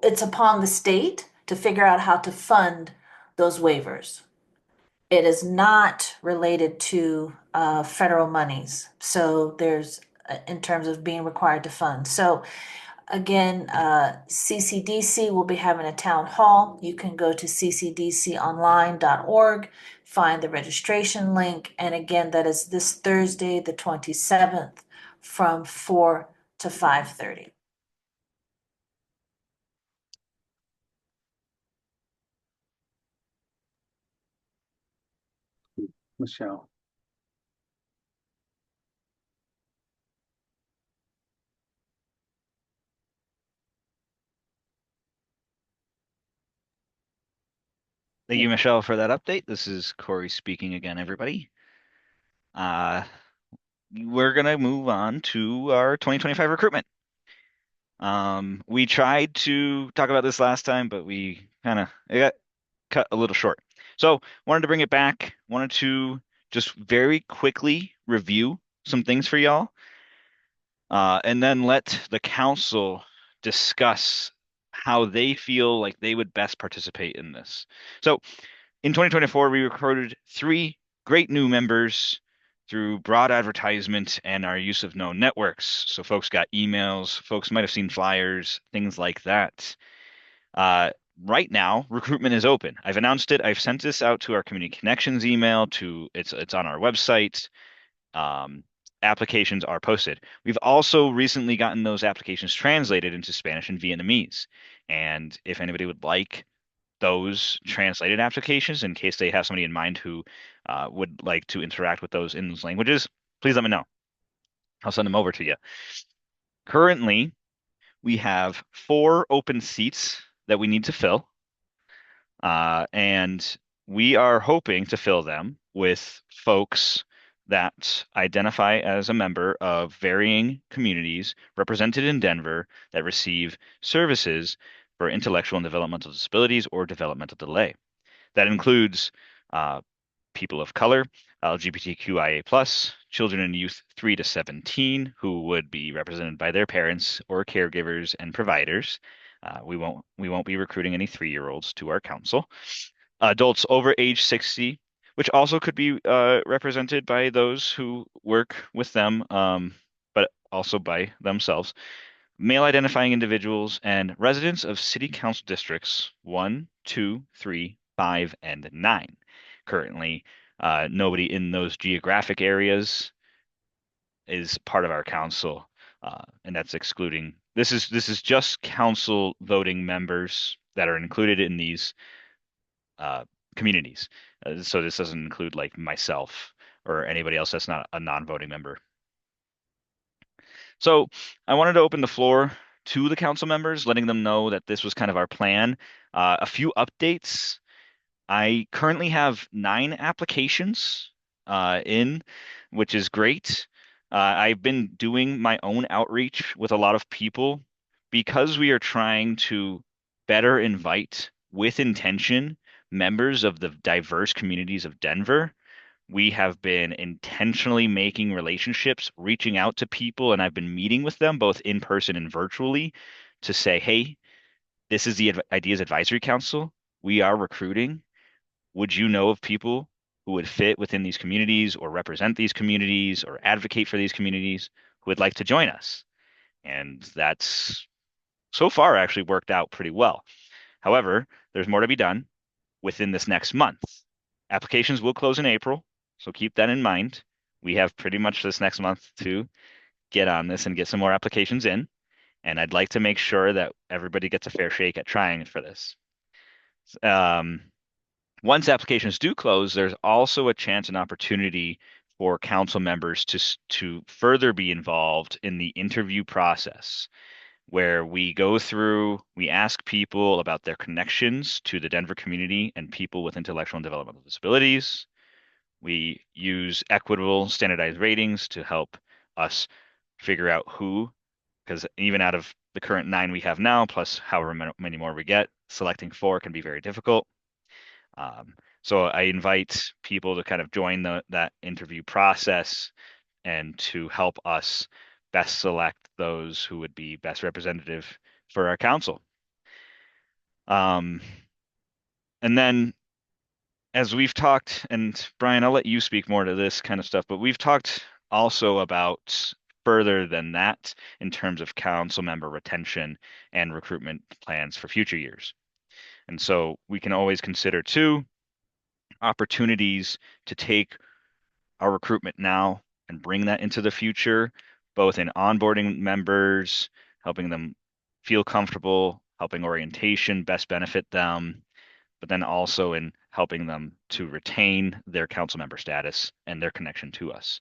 it's upon the state to figure out how to fund those waivers. It is not related to federal monies. So there's in terms of being required to fund. So again, CCDC will be having a town hall. You can go to ccdconline.org, find the registration link. And again, that is this Thursday, the 27th from 4 to 5:30. Michelle. Thank you, Michelle, for that update. This is Corey speaking again, everybody. We're going to move on to our 2025 recruitment. We tried to talk about this last time, but it got cut a little short. So wanted to bring it back. Wanted to just very quickly review some things for y'all, and then let the council discuss how they feel like they would best participate in this. So in 2024, we recruited 3 great new members through broad advertisement and our use of known networks. So folks got emails, folks might have seen flyers, things like that. Right now, recruitment is open. I've announced it. I've sent this out to our community connections email. It's on our website. Applications are posted. We've also recently gotten those applications translated into Spanish and Vietnamese. And if anybody would like those translated applications, in case they have somebody in mind who would like to interact with those in those languages, please let me know. I'll send them over to you. Currently, we have 4 open seats that we need to fill. And we are hoping to fill them with folks that identify as a member of varying communities represented in Denver that receive services for intellectual and developmental disabilities or developmental delay. That includes people of color, LGBTQIA+, children and youth 3 to 17 who would be represented by their parents or caregivers and providers. We won't be recruiting any 3-year-olds to our council. Adults over age 60, which also could be represented by those who work with them, but also by themselves. Male identifying individuals and residents of city council districts 1, 2, 3, 5, and 9. Currently, nobody in those geographic areas is part of our council, and that's excluding. This is just council voting members that are included in these communities. So this doesn't include like myself or anybody else that's not a non-voting member. So I wanted to open the floor to the council members, letting them know that this was kind of our plan. A few updates. I currently have 9 applications in, which is great. I've been doing my own outreach with a lot of people because we are trying to better invite with intention members of the diverse communities of Denver. We have been intentionally making relationships, reaching out to people, and I've been meeting with them both in person and virtually to say, hey, this is the IDEAS Advisory Council. We are recruiting. Would you know of people who would fit within these communities or represent these communities or advocate for these communities who would like to join us? And that's so far actually worked out pretty well. However, there's more to be done within this next month. Applications will close in April, so keep that in mind. We have pretty much this next month to get on this and get some more applications in. And I'd like to make sure that everybody gets a fair shake at trying for this. Um, Once applications do close, there's also a chance and opportunity for council members to further be involved in the interview process, where we ask people about their connections to the Denver community and people with intellectual and developmental disabilities. We use equitable standardized ratings to help us figure out who, because even out of the current 9 we have now, plus however many more we get, selecting 4 can be very difficult. So I invite people to kind of join that interview process and to help us best select those who would be best representative for our council. And then as we've talked, and Brian, I'll let you speak more to this kind of stuff, but we've talked also about further than that in terms of council member retention and recruitment plans for future years. And so we can always consider too opportunities to take our recruitment now and bring that into the future, both in onboarding members, helping them feel comfortable, helping orientation best benefit them, but then also in helping them to retain their council member status and their connection to us,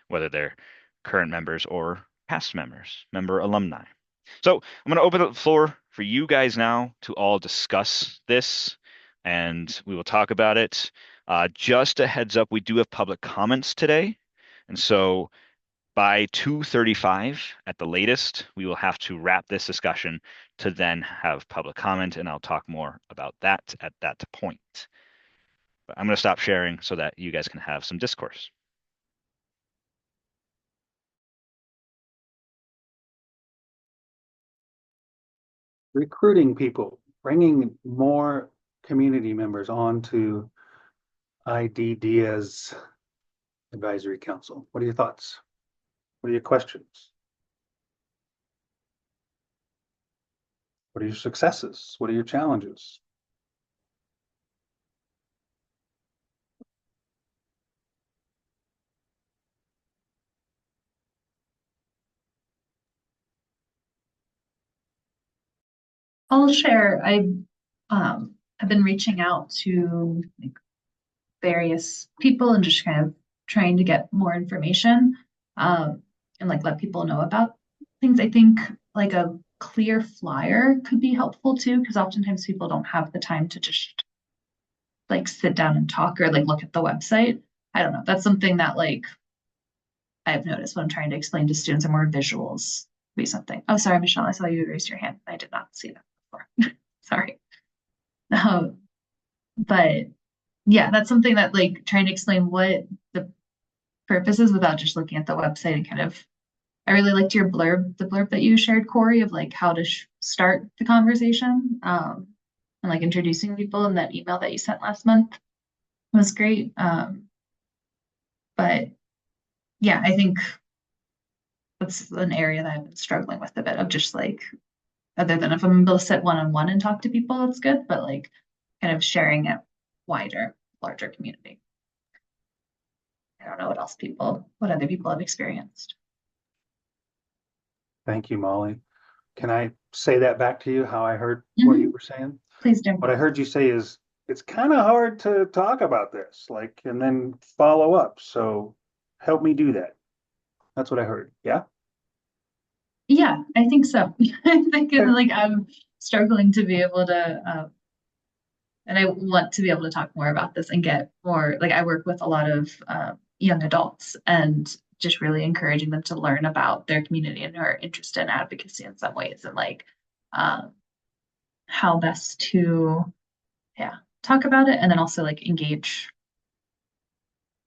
whether they're current members or past members, member alumni. So I'm going to open up the floor for you guys now to all discuss this, and we will talk about it. Just a heads up, we do have public comments today, and so by 2:35 at the latest, we will have to wrap this discussion to then have public comment, and I'll talk more about that at that point. But I'm going to stop sharing so that you guys can have some discourse. Recruiting people, bringing more community members onto IDDEAS Advisory Council. What are your thoughts? What are your questions? What are your successes? What are your challenges? I'll share. I've been reaching out to like various people and just kind of trying to get more information and like let people know about things. I think like a clear flyer could be helpful too, because oftentimes people don't have the time to just like sit down and talk or like look at the website. I don't know. That's something that like I've noticed when I'm trying to explain to students, or more visuals be something. Oh, sorry, Michelle, I saw you raise your hand. I did not see that before. Sorry. But yeah, that's something that like trying to explain what the purpose is without just looking at the website and kind of, I really liked your blurb, the blurb that you shared, Corey, of like how to start the conversation and like introducing people in that email that you sent last month was great. But yeah, I think that's an area that I've been struggling with a bit of just like, other than if I'm able to sit one-on-one and talk to people, that's good, but like kind of sharing it wider, larger community. I don't know what other people have experienced. Thank you, Molly. Can I say that back to you, how I heard what you were saying? Please do. What I heard you say is, it's kind of hard to talk about this, like, and then follow up. So help me do that. That's what I heard. Yeah. Yeah, I think so. I think like I'm struggling to be able to, and I want to be able to talk more about this and get more, like I work with a lot of young adults and just really encouraging them to learn about their community and are interested in advocacy in some ways and like how best to, yeah, talk about it and then also like engage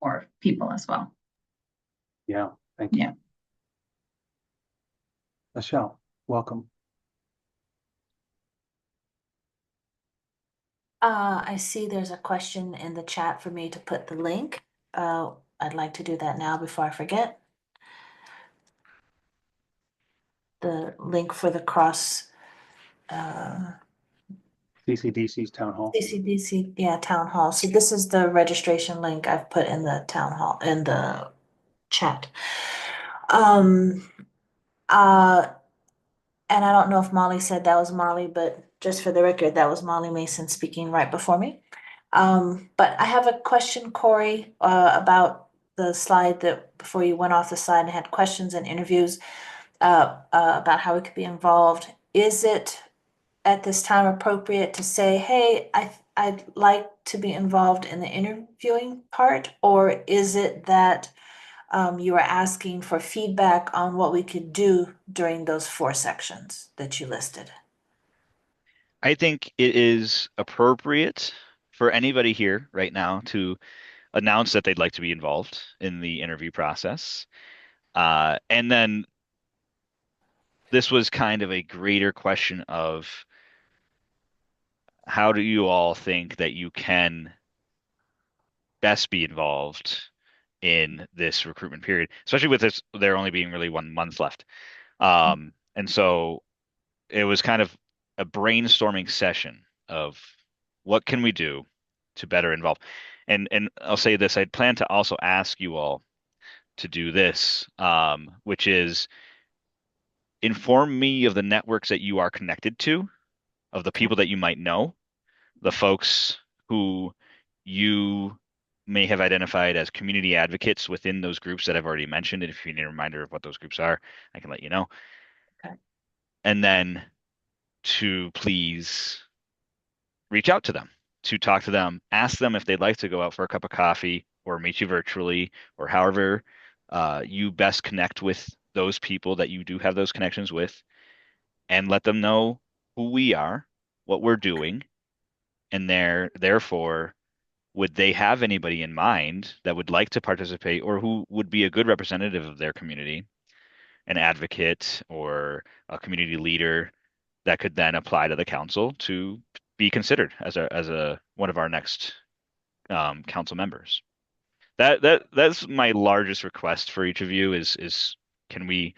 more people as well. Yeah, thank you. Yeah. Michelle, welcome. I see there's a question in the chat for me to put the link. I'd like to do that now before I forget. The link for the cross CCDC's town hall. CCDC, yeah, town hall. So this is the registration link I've put in the town hall, in the chat. Um, uh, and I don't know if Molly said that was Molly, but just for the record, that was Molly Mason speaking right before me. But I have a question, Corey, about the slide that before you went off the slide and had questions and interviews about how we could be involved. Is it at this time appropriate to say, hey, I'd like to be involved in the interviewing part, or is it that you are asking for feedback on what we could do during those 4 sections that you listed? I think it is appropriate for anybody here right now to announce that they'd like to be involved in the interview process. And then this was kind of a greater question of how do you all think that you can best be involved in this recruitment period, especially with this, there only being really 1 month left. And so it was kind of a brainstorming session of what can we do to better involve. And I'll say this, I'd plan to also ask you all to do this, which is inform me of the networks that you are connected to, of the people that you might know, the folks who you may have identified as community advocates within those groups that I've already mentioned. And if you need a reminder of what those groups are, I can let you know. Okay. And then to please reach out to them, to talk to them, ask them if they'd like to go out for a cup of coffee or meet you virtually or however you best connect with those people that you do have those connections with, and let them know who we are, what we're doing, and therefore would they have anybody in mind that would like to participate or who would be a good representative of their community, an advocate or a community leader that could then apply to the council to be considered as a one of our next council members. That's my largest request for each of you is can we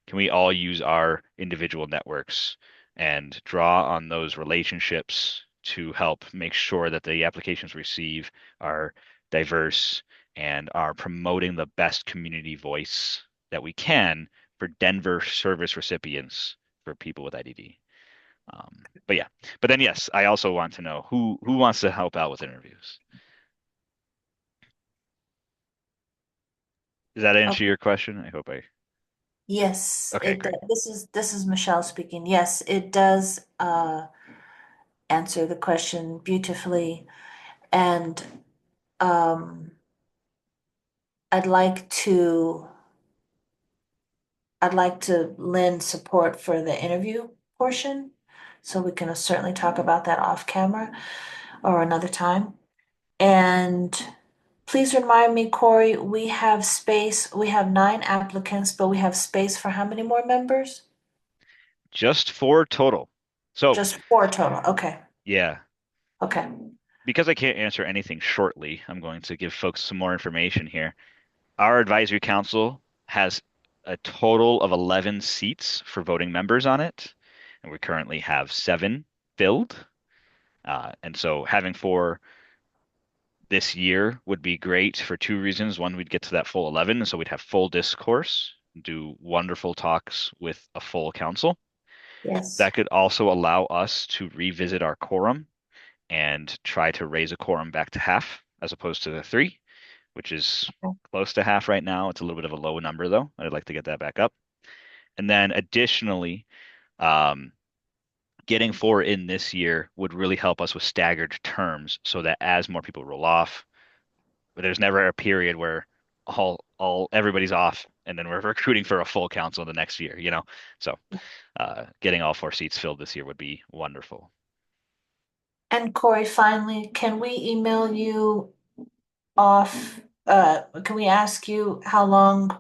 can we all use our individual networks and draw on those relationships to help make sure that the applications we receive are diverse and are promoting the best community voice that we can for Denver service recipients for people with IDD. But yeah, but then yes, I also want to know who wants to help out with interviews. Does that answer Okay. your question? I hope I. Yes, Okay, great. this is Michelle speaking. Yes, it does answer the question beautifully. And um, I'd like to I'd like to lend support for the interview portion. So we can certainly talk about that off camera or another time. And please remind me, Corey, we have space, we have 9 applicants, but we have space for how many more members? Just 4 total. So Just 4 total. Okay. yeah, Okay. because I can't answer anything shortly, I'm going to give folks some more information here. Our advisory council has a total of 11 seats for voting members on it, and we currently have 7 filled. And so having 4 this year would be great for 2 reasons. One, we'd get to that full 11, and so we'd have full discourse, do wonderful talks with a full council. Yes. That could also allow us to revisit our quorum and try to raise a quorum back to half as opposed to the 3, which is close to half right now. It's a little bit of a low number though. I'd like to get that back up. And then additionally, um, getting 4 in this year would really help us with staggered terms so that as more people roll off, there's never a period where all everybody's off and then we're recruiting for a full council the next year, you know? So getting all 4 seats filled this year would be wonderful. And Corey, finally, can we email you off, can we ask you how long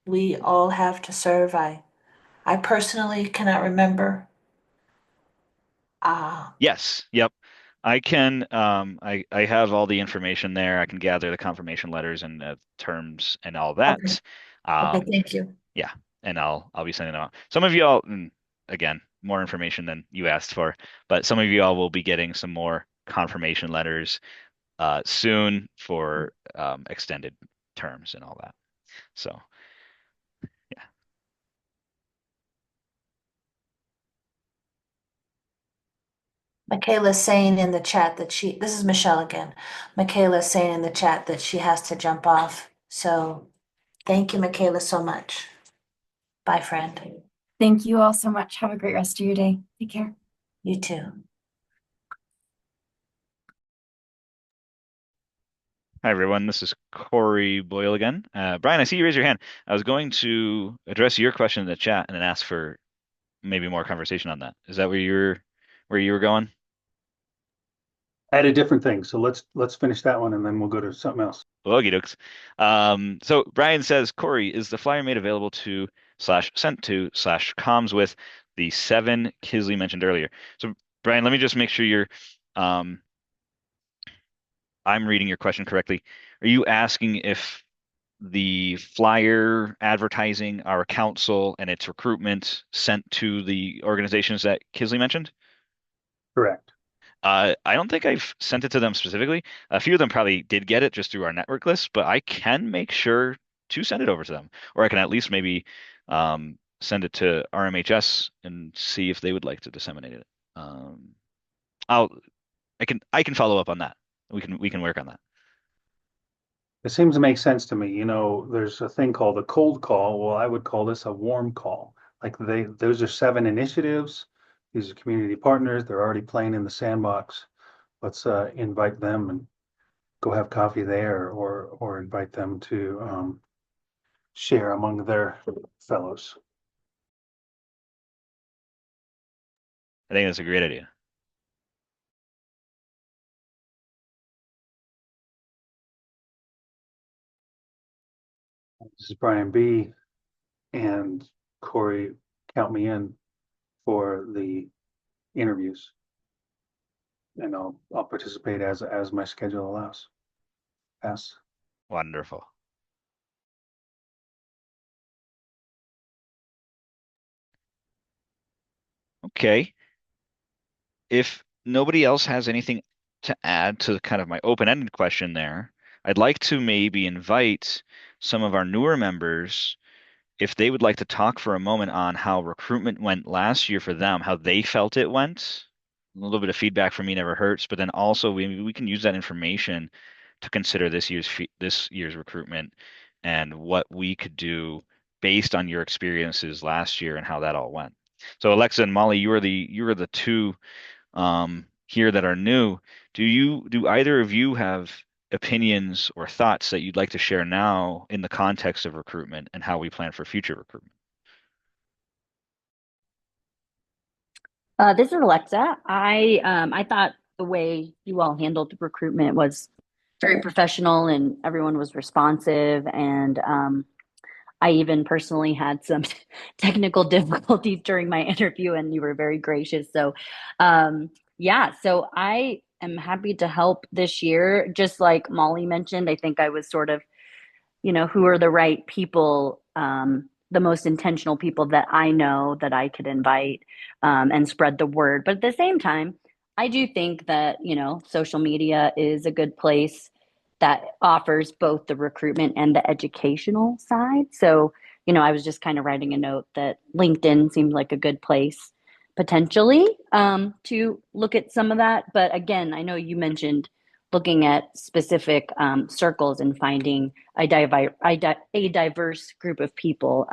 we all have to serve? I personally cannot remember. Yes, yep. I can I have all the information there. I can gather the confirmation letters and terms and all Okay. that. Okay, Um thank you. yeah, and I'll be sending them out. Some of y'all again, more information than you asked for, but some of you all will be getting some more confirmation letters soon for extended terms and all that. So, yeah. Michaela's saying in the chat that this is Michelle again. Michaela's saying in the chat that she has to jump off. So thank you, Michaela, so much. Bye, friend. Thank you all so much. Have a great rest of your day. Take care. You too. Hi, everyone. This is Corey Boyle again. Brian, I see you raise your hand. I was going to address your question in the chat and then ask for maybe more conversation on that. Is that where you were going? I had a different thing, so let's finish that one and then we'll go to something else. Okie dokes. So Brian says, Corey, is the flyer made available to / sent / comms with the 7 Kisley mentioned earlier? So Brian, let me just make sure um, I'm reading your question correctly. Are you asking if the flyer advertising our council and its recruitment sent to the organizations that Kisley mentioned? Correct. I don't think I've sent it to them specifically. A few of them probably did get it just through our network list, but I can make sure to send it over to them, or I can at least maybe send it to RMHS and see if they would like to disseminate it. I'll I can follow up on that. We can work on that. It seems to make sense to me. You know, there's a thing called a cold call. Well, I would call this a warm call. Like those are 7 initiatives. These are community partners. They're already playing in the sandbox. Let's invite them and go have coffee there, or invite them to share among their fellows. I think that's a great idea. This is Brian B. and Corey. Count me in for the interviews, and I'll participate as my schedule allows. Pass. Wonderful. Okay. If nobody else has anything to add to kind of my open-ended question there, I'd like to maybe invite some of our newer members if they would like to talk for a moment on how recruitment went last year for them, how they felt it went. A little bit of feedback from me never hurts, but then also we can use that information to consider this year's recruitment and what we could do based on your experiences last year and how that all went. So Alexa and Molly, you are the two here that are new. Do either of you have opinions or thoughts that you'd like to share now in the context of recruitment and how we plan for future recruitment? This is Alexa. I thought the way you all handled recruitment was very professional and everyone was responsive. And I even personally had some technical difficulties during my interview, and you were very gracious. So, yeah, so I am happy to help this year. Just like Molly mentioned, I think I was sort of, who are the right people, the most intentional people that I know that I could invite and spread the word. But at the same time, I do think that, social media is a good place that offers both the recruitment and the educational side. So, I was just kind of writing a note that LinkedIn seemed like a good place potentially to look at some of that. But again, I know you mentioned looking at specific circles and finding a diverse group of people.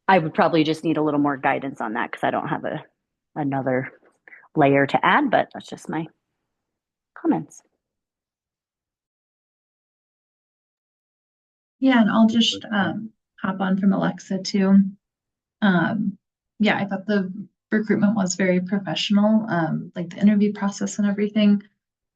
I would probably just need a little more guidance on that because I don't have another layer to add, but that's just my comments. Yeah, and I'll just hop on from Alexa too. Yeah, I thought the recruitment was very professional, like the interview process and everything.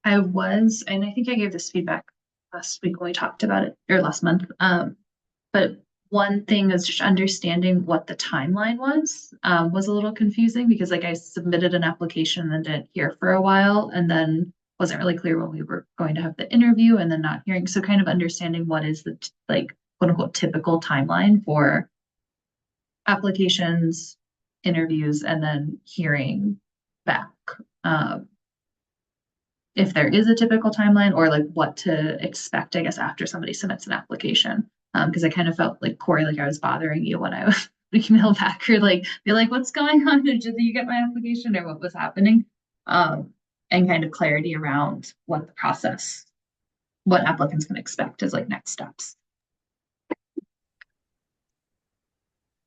And I think I gave this feedback last week when we talked about it, or last month. But one thing is just understanding what the timeline was a little confusing because like I submitted an application and didn't hear for a while and then wasn't really clear when we were going to have the interview and then not hearing. So kind of understanding what is the like quote unquote typical timeline for applications, interviews and then hearing back. If there is a typical timeline or like what to expect, I guess, after somebody submits an application. Because I kind of felt like Corey, like I was bothering you when I was email back or like be like, what's going on? Did you get my application or what was happening? And kind of clarity around what the process, what applicants can expect as like next steps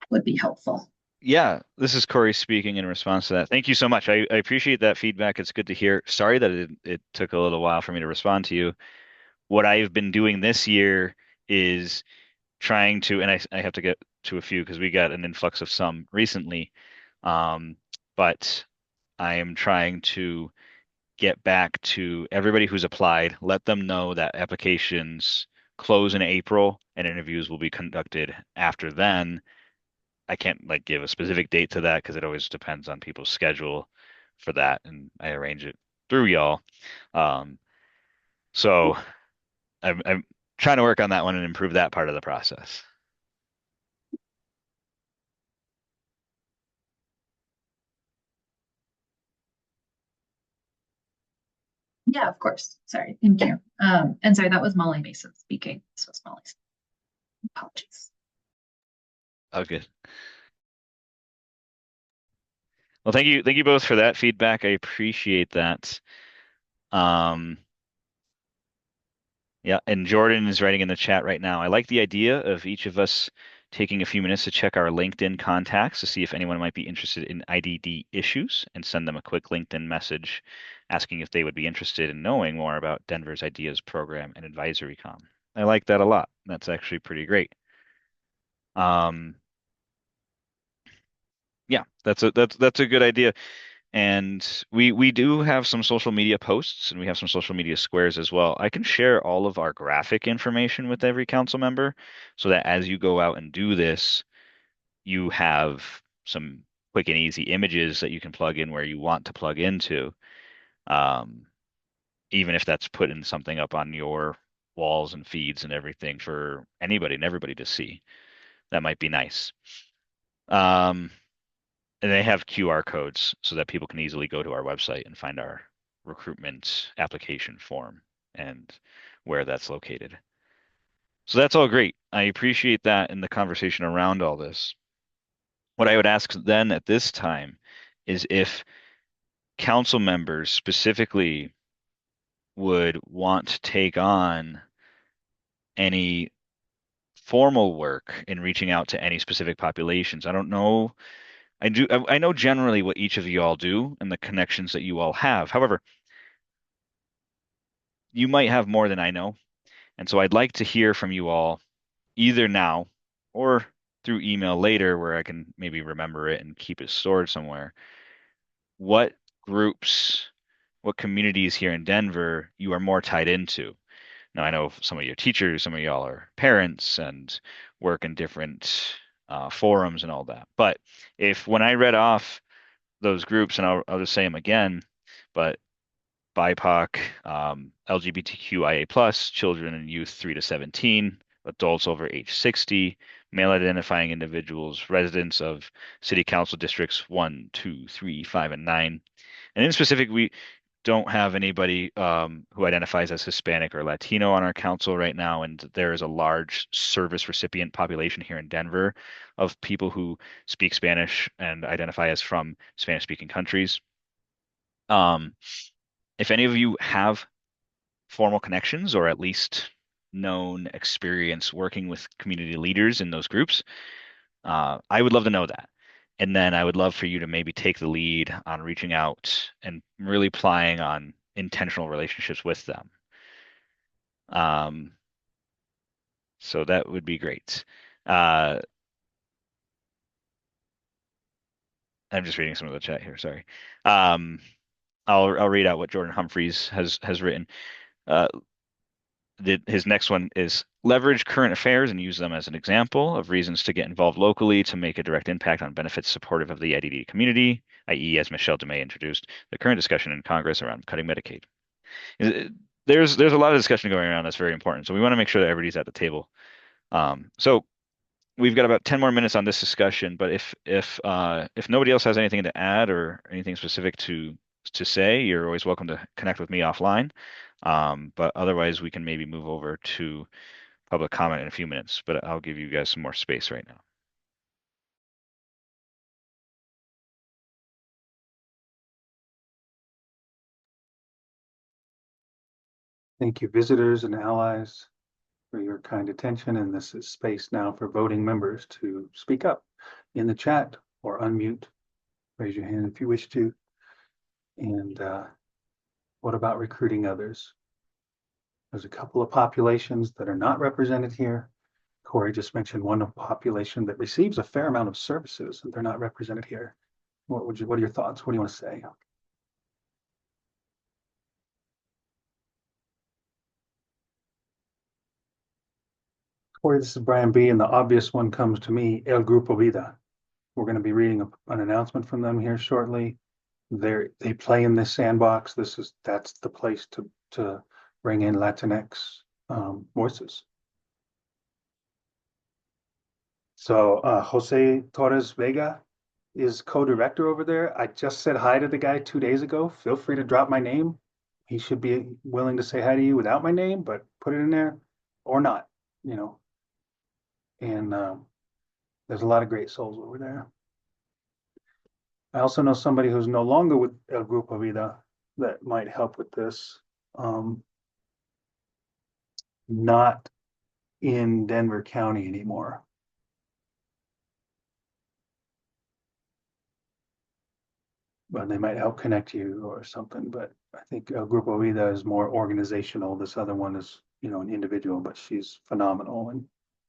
would be helpful. Yeah, this is Corey speaking in response to that. Thank you so much. I appreciate that feedback. It's good to hear. Sorry that it took a little while for me to respond to you. What I've been doing this year is trying to, and I have to get to a few because we got an influx of some recently. But I am trying to get back to everybody who's applied, let them know that applications close in April and interviews will be conducted after then. I can't like give a specific date to that because it always depends on people's schedule for that, and I arrange it through y'all. Um, so I'm trying to work on that one and improve that part of the process. Yeah, of course. Sorry. Thank you. And sorry, that was Molly Mason speaking. This was Molly's. Apologies. Okay. Well, thank you both for that feedback. I appreciate that. Um, Yeah, and Jordan is writing in the chat right now. I like the idea of each of us taking a few minutes to check our LinkedIn contacts to see if anyone might be interested in IDD issues and send them a quick LinkedIn message asking if they would be interested in knowing more about Denver's IDEAS program and advisory com. I like that a lot. That's actually pretty great. Um, yeah, that's a good idea. And we do have some social media posts and we have some social media squares as well. I can share all of our graphic information with every council member so that as you go out and do this, you have some quick and easy images that you can plug in where you want to plug into. Um, Even if that's putting something up on your walls and feeds and everything for anybody and everybody to see. That might be nice. Um, And they have QR codes so that people can easily go to our website and find our recruitment application form and where that's located. So that's all great. I appreciate that in the conversation around all this. What I would ask then at this time is if council members specifically would want to take on any formal work in reaching out to any specific populations. I don't know. I know generally what each of you all do and the connections that you all have. However, you might have more than I know. And so I'd like to hear from you all either now or through email later where I can maybe remember it and keep it stored somewhere. What groups, what communities here in Denver you are more tied into? Now, I know some of your teachers, some of y'all are parents and work in different forums and all that. But if when I read off those groups, and I'll just say them again, but BIPOC, LGBTQIA+, children and youth 3 to 17, adults over age 60, male identifying individuals, residents of city council districts 1, 2, 3, 5, and 9. And in specific, we don't have anybody who identifies as Hispanic or Latino on our council right now, and there is a large service recipient population here in Denver of people who speak Spanish and identify as from Spanish-speaking countries. If any of you have formal connections or at least known experience working with community leaders in those groups, I would love to know that. And then I would love for you to maybe take the lead on reaching out and really plying on intentional relationships with them. Um, so that would be great. I'm just reading some of the chat here, sorry. I'll read out what Jordan Humphreys has written. His next one is leverage current affairs and use them as an example of reasons to get involved locally to make a direct impact on benefits supportive of the IDD community, i.e., as Michelle DeMay introduced, the current discussion in Congress around cutting Medicaid. There's a lot of discussion going around that's very important, so we want to make sure that everybody's at the table. So we've got about 10 more minutes on this discussion, but if nobody else has anything to add or anything specific to say, you're always welcome to connect with me offline. But otherwise, we can maybe move over to public comment in a few minutes, but I'll give you guys some more space right now. Thank you, visitors and allies, for your kind attention. And this is space now for voting members to speak up in the chat or unmute. Raise your hand if you wish to. And what about recruiting others? There's a couple of populations that are not represented here. Corey just mentioned one population that receives a fair amount of services and they're not represented here. What are your thoughts? What do you want to say? Corey, this is Brian B. And the obvious one comes to me, El Grupo Vida. We're going to be reading an announcement from them here shortly. They play in this sandbox. That's the place to bring in Latinx voices. So Jose Torres Vega is co-director over there. I just said hi to the guy 2 days ago. Feel free to drop my name. He should be willing to say hi to you without my name, but put it in there or not, you know. And there's a lot of great souls over there. I also know somebody who's no longer with El Grupo Vida that might help with this. Not in Denver County anymore. But they might help connect you or something. But I think Grupo Vida is more organizational. This other one is, an individual, but she's phenomenal and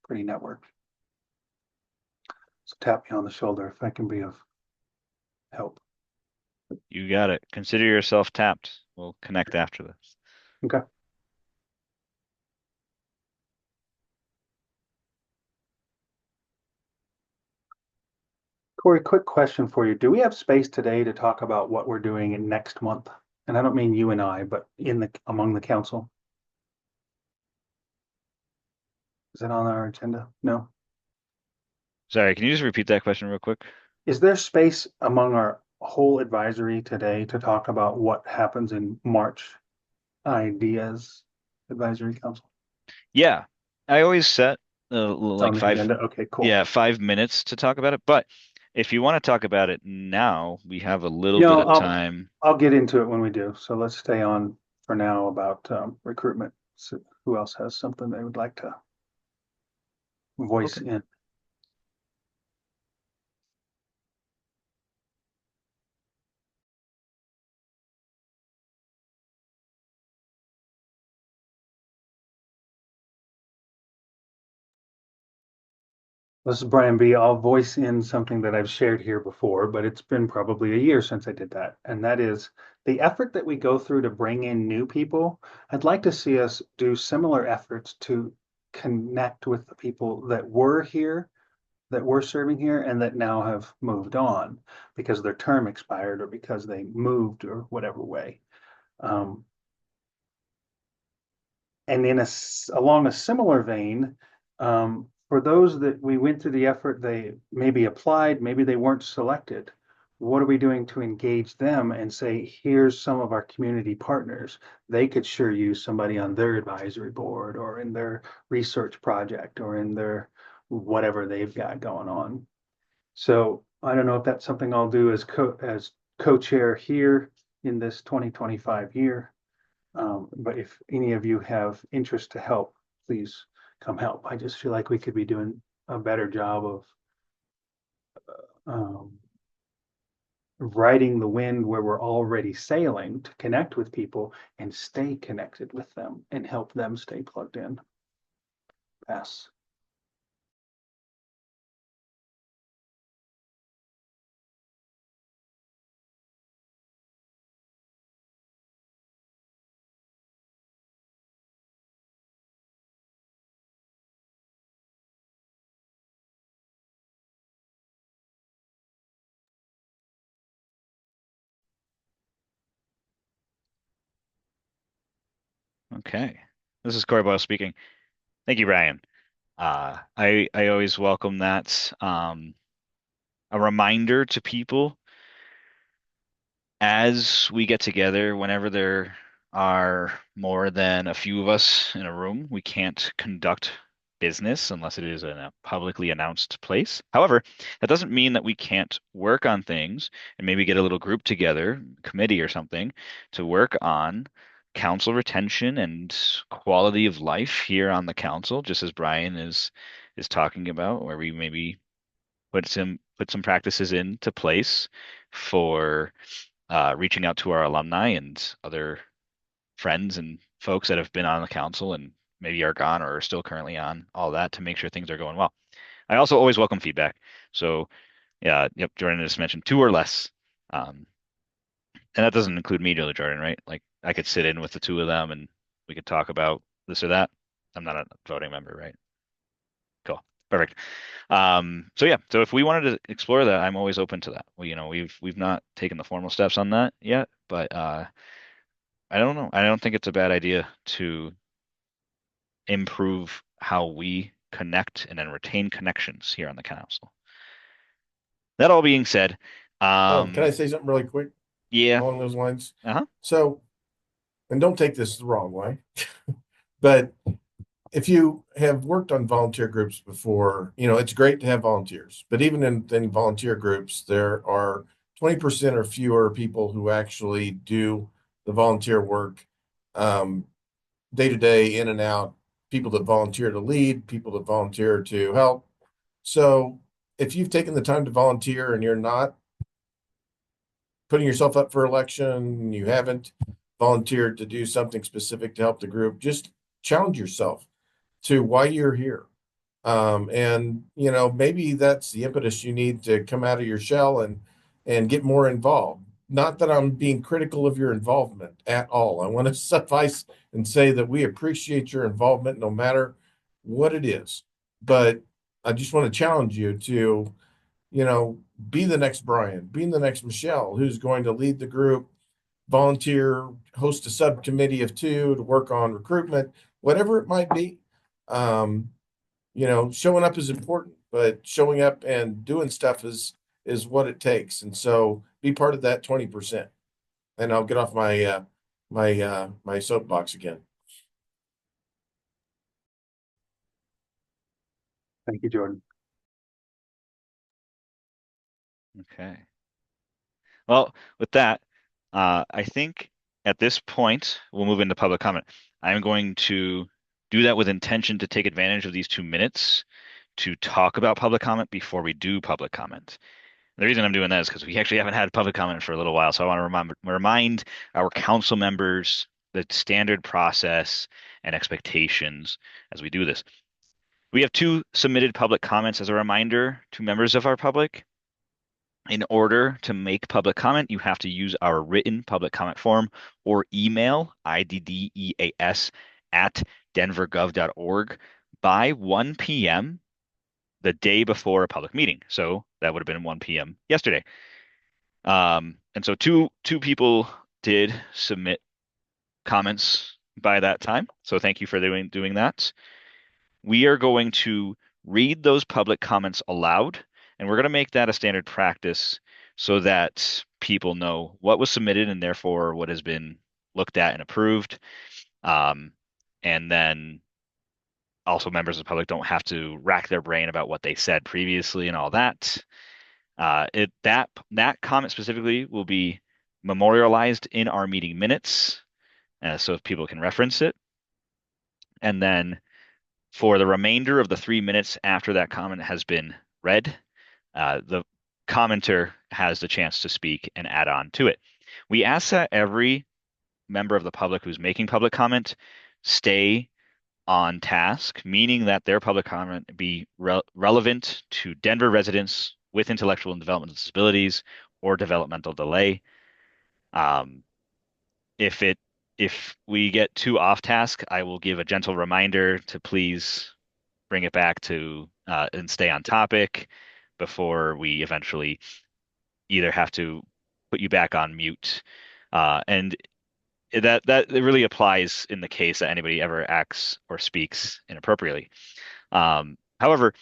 pretty networked. So tap me on the shoulder if I can be of help. You got it. Consider yourself tapped. We'll connect after this. Okay. Corey, quick question for you. Do we have space today to talk about what we're doing in next month? And I don't mean you and I, but among the council. Is that on our agenda? No. Sorry, can you just repeat that question real quick? Is there space among our whole advisory today to talk about what happens in March IDEAS Advisory Council? Yeah, I always set It's like on the five, agenda. Okay, cool. yeah, 5 minutes to talk about it. But if you want to talk about it now, we have a little bit of time. I'll get into it when we do. So let's stay on for now about recruitment. So who else has something they would like to voice in? This is Brian B. I'll voice in something that I've shared here before, but it's been probably a year since I did that. And that is the effort that we go through to bring in new people. I'd like to see us do similar efforts to connect with the people that were here, that were serving here, and that now have moved on because their term expired or because they moved or whatever way. And along a similar vein, for those that we went through the effort, they maybe applied, maybe they weren't selected. What are we doing to engage them and say, here's some of our community partners. They could sure use somebody on their advisory board or in their research project or in their whatever they've got going on. So I don't know if that's something I'll do as co-chair here in this 2025 year. But if any of you have interest to help, please come help. I just feel like we could be doing a better job of riding the wind where we're already sailing to connect with people and stay connected with them and help them stay plugged in. Pass. Okay. This is Corey Boyle speaking. Thank you, Ryan. I always welcome that. A reminder to people as we get together, whenever there are more than a few of us in a room, we can't conduct business unless it is in a publicly announced place. However, that doesn't mean that we can't work on things and maybe get a little group together, committee or something, to work on council retention and quality of life here on the council, just as Brian is talking about, where we maybe put some practices into place for reaching out to our alumni and other friends and folks that have been on the council and maybe are gone or are still currently on, all that to make sure things are going well. I also always welcome feedback. So yeah, yep, Jordan just mentioned two or less. Um, and that doesn't include me, really, Jordan, right? Like I could sit in with the two of them and we could talk about this or that. I'm not a voting member, right? Cool. Perfect. So yeah, so if we wanted to explore that, I'm always open to that. We've not taken the formal steps on that yet, but I don't know. I don't think it's a bad idea to improve how we connect and then retain connections here on the council. That all being said, Can I say something really quick yeah, along those lines? uh-huh. So, and don't take this the wrong way, but if you have worked on volunteer groups before, it's great to have volunteers, but even in volunteer groups, there are 20% or fewer people who actually do the volunteer work, day to day, in and out, people that volunteer to lead, people that volunteer to help. So if you've taken the time to volunteer and you're not putting yourself up for election, you haven't volunteered to do something specific to help the group, just challenge yourself to why you're here. And maybe that's the impetus you need to come out of your shell and get more involved. Not that I'm being critical of your involvement at all. I want to suffice and say that we appreciate your involvement no matter what it is. But I just want to challenge you to, be the next Brian, be the next Michelle, who's going to lead the group, volunteer, host a subcommittee of two to work on recruitment, whatever it might be. Um, Showing up is important, but showing up and doing stuff is what it takes. And so be part of that 20%. And I'll get off my soapbox again. Thank you, Jordan. Okay. Well, with that, I think at this point we'll move into public comment. I'm going to do that with intention to take advantage of these 2 minutes to talk about public comment before we do public comment. The reason I'm doing that is because we actually haven't had public comment for a little while. So I want to remind our council members the standard process and expectations as we do this. We have two submitted public comments as a reminder to members of our public. In order to make public comment, you have to use our written public comment form or email IDDEAS at denvergov.org by 1 p.m. the day before a public meeting. So that would have been 1 p.m. yesterday. And so two people did submit comments by that time. So thank you for doing that. We are going to read those public comments aloud, and we're going to make that a standard practice so that people know what was submitted and therefore what has been looked at and approved. And then also members of the public don't have to rack their brain about what they said previously and all that. That comment specifically will be memorialized in our meeting minutes, so if people can reference it. And then for the remainder of the 3 minutes after that comment has been read, the commenter has the chance to speak and add on to it. We ask that every member of the public who's making public comment stay on task, meaning that their public comment be relevant to Denver residents with intellectual and developmental disabilities or developmental delay. If we get too off task, I will give a gentle reminder to please bring it back to and stay on topic before we eventually either have to put you back on mute. And that it really applies in the case that anybody ever acts or speaks inappropriately. However,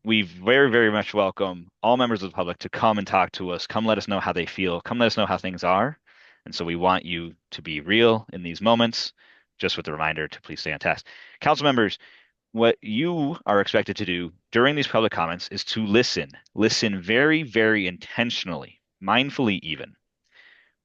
we very, very much welcome all members of the public to come and talk to us. Come let us know how they feel. Come let us know how things are. And so we want you to be real in these moments, just with the reminder to please stay on task. Council members, what you are expected to do during these public comments is to listen. Listen very, very intentionally, mindfully even.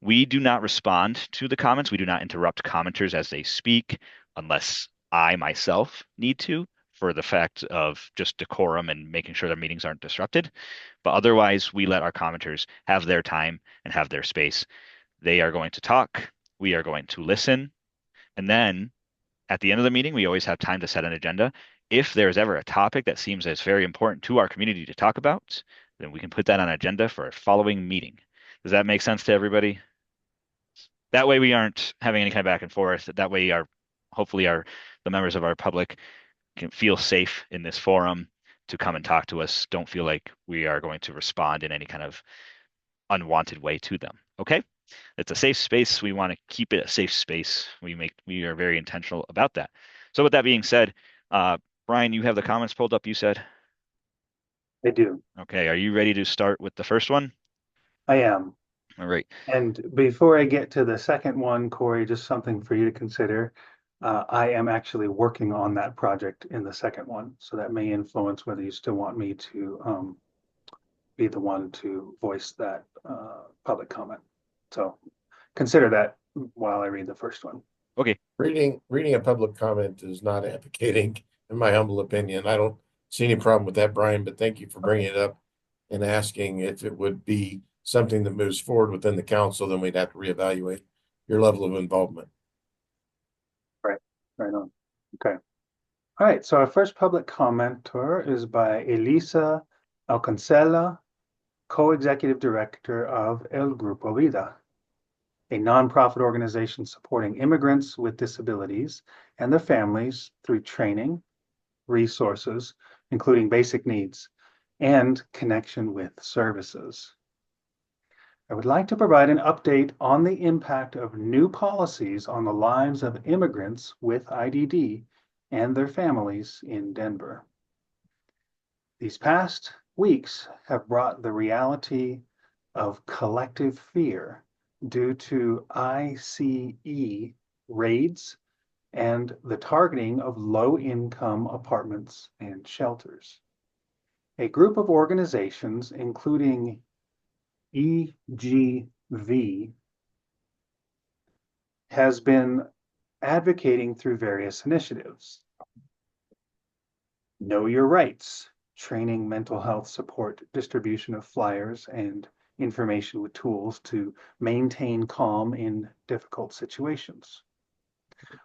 We do not respond to the comments. We do not interrupt commenters as they speak unless I myself need to for the fact of just decorum and making sure their meetings aren't disrupted. But otherwise, we let our commenters have their time and have their space. They are going to talk. We are going to listen. And then at the end of the meeting, we always have time to set an agenda. If there's ever a topic that seems as very important to our community to talk about, then we can put that on agenda for a following meeting. Does that make sense to everybody? That way we aren't having any kind of back and forth. That way hopefully the members of our public can feel safe in this forum to come and talk to us. Don't feel like we are going to respond in any kind of unwanted way to them. Okay? It's a safe space. We want to keep it a safe space. We are very intentional about that. So with that being said, Brian, you have the comments pulled up, you said? I do. Okay, are you ready to start with the first one? I am. All right. And before I get to the second one, Corey, just something for you to consider. I am actually working on that project in the second one, so that may influence whether you still want me to be the one to voice that public comment. So consider that while I read the first one. Okay. Reading a public comment is not advocating, in my humble opinion. I don't see any problem with that, Brian, but thank you for bringing it up and asking if it would be something that moves forward within the council, then we'd have to reevaluate your level of involvement. Right on. Okay. All right. So our first public commenter is by Elisa Alcancela, co-executive director of El Grupo Vida, a nonprofit organization supporting immigrants with disabilities and their families through training, resources, including basic needs, and connection with services. I would like to provide an update on the impact of new policies on the lives of immigrants with IDD and their families in Denver. These past weeks have brought the reality of collective fear due to ICE raids and the targeting of low-income apartments and shelters. A group of organizations, including EGV, has been advocating through various initiatives. Know Your Rights, training, mental health support, distribution of flyers, and information with tools to maintain calm in difficult situations.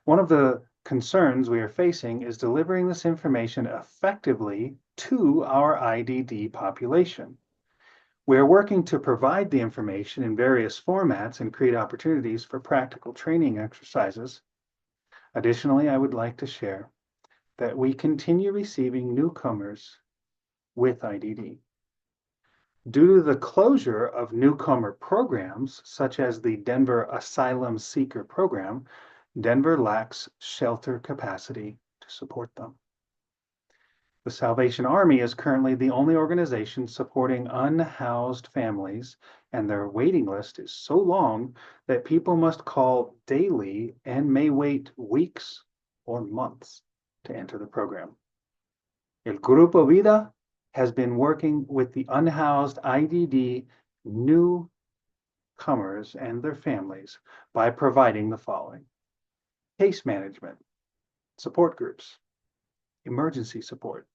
One of the concerns we are facing is delivering this information effectively to our IDD population. We are working to provide the information in various formats and create opportunities for practical training exercises. Additionally, I would like to share that we continue receiving newcomers with IDD. Due to the closure of newcomer programs, such as the Denver Asylum Seeker Program, Denver lacks shelter capacity to support them. The Salvation Army is currently the only organization supporting unhoused families, and their waiting list is so long that people must call daily and may wait weeks or months to enter the program. El Grupo Vida has been working with the unhoused IDD newcomers and their families by providing the following: case management, support groups, emergency support.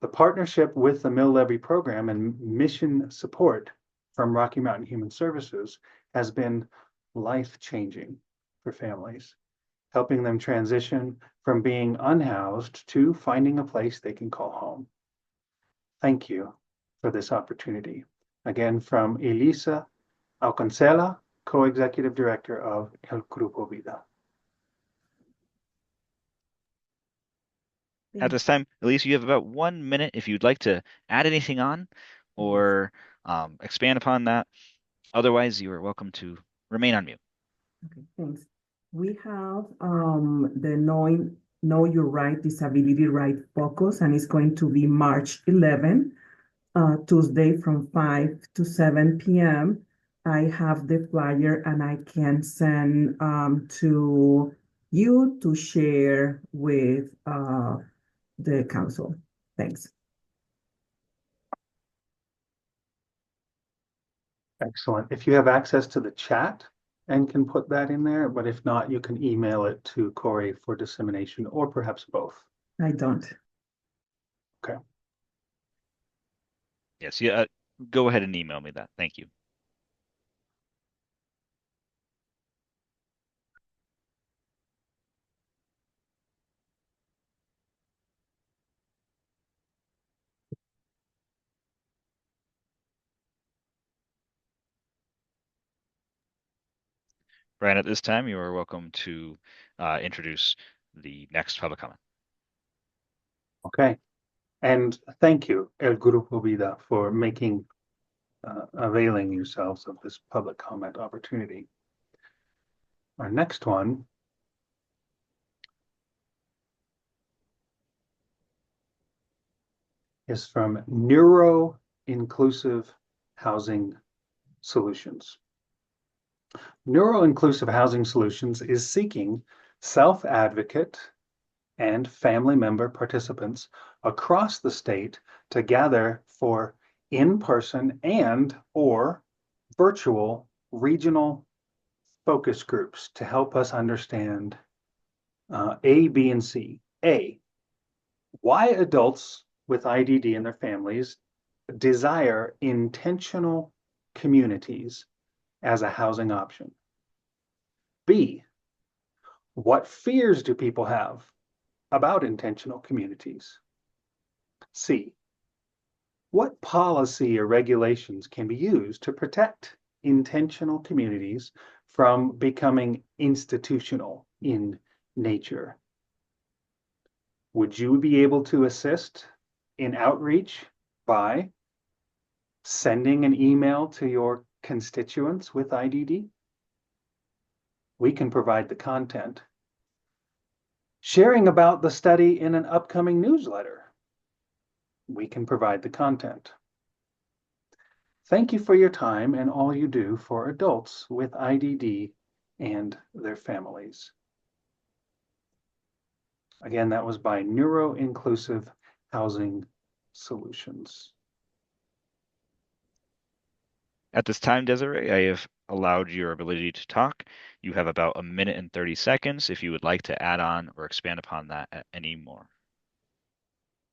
The partnership with the Mill Levy program and mission support from Rocky Mountain Human Services has been life-changing for families, helping them transition from being unhoused to finding a place they can call home. Thank you for this opportunity. Again, from Elisa Alcancela, co-executive director of El Grupo Vida. At this time, Elise, you have about 1 minute if you'd like to add anything on or expand upon that. Otherwise, you are welcome to remain on mute. Okay, thanks. We have the knowing Know Your Right Disability Right Focus, and it's going to be March 11, Tuesday from 5 to 7 p.m. I have the flyer and I can send to you to share with the council. Thanks. Excellent. If you have access to the chat and can put that in there, but if not, you can email it to Corey for dissemination, or perhaps both. I don't. Okay. Yes, yeah. Go ahead and email me that. Thank you. Brian, at this time, you are welcome to introduce the next public comment. Okay. And thank you, El Grupo Vida, for making availing yourselves of this public comment opportunity. Our next one is from Neuro Inclusive Housing Solutions. Neuro Inclusive Housing Solutions is seeking self-advocate and family member participants across the state to gather for in-person and or virtual regional focus groups to help us understand A, B, and C. A, why adults with IDD and their families desire intentional communities as a housing option. B, what fears do people have about intentional communities? C, what policy or regulations can be used to protect intentional communities from becoming institutional in nature? Would you be able to assist in outreach by sending an email to your constituents with IDD? We can provide the content. Sharing about the study in an upcoming newsletter. We can provide the content. Thank you for your time and all you do for adults with IDD and their families. Again, that was by Neuro Inclusive Housing Solutions. At this time, Desiree, I have allowed your ability to talk. You have about 1 minute and 30 seconds if you would like to add on or expand upon that any more.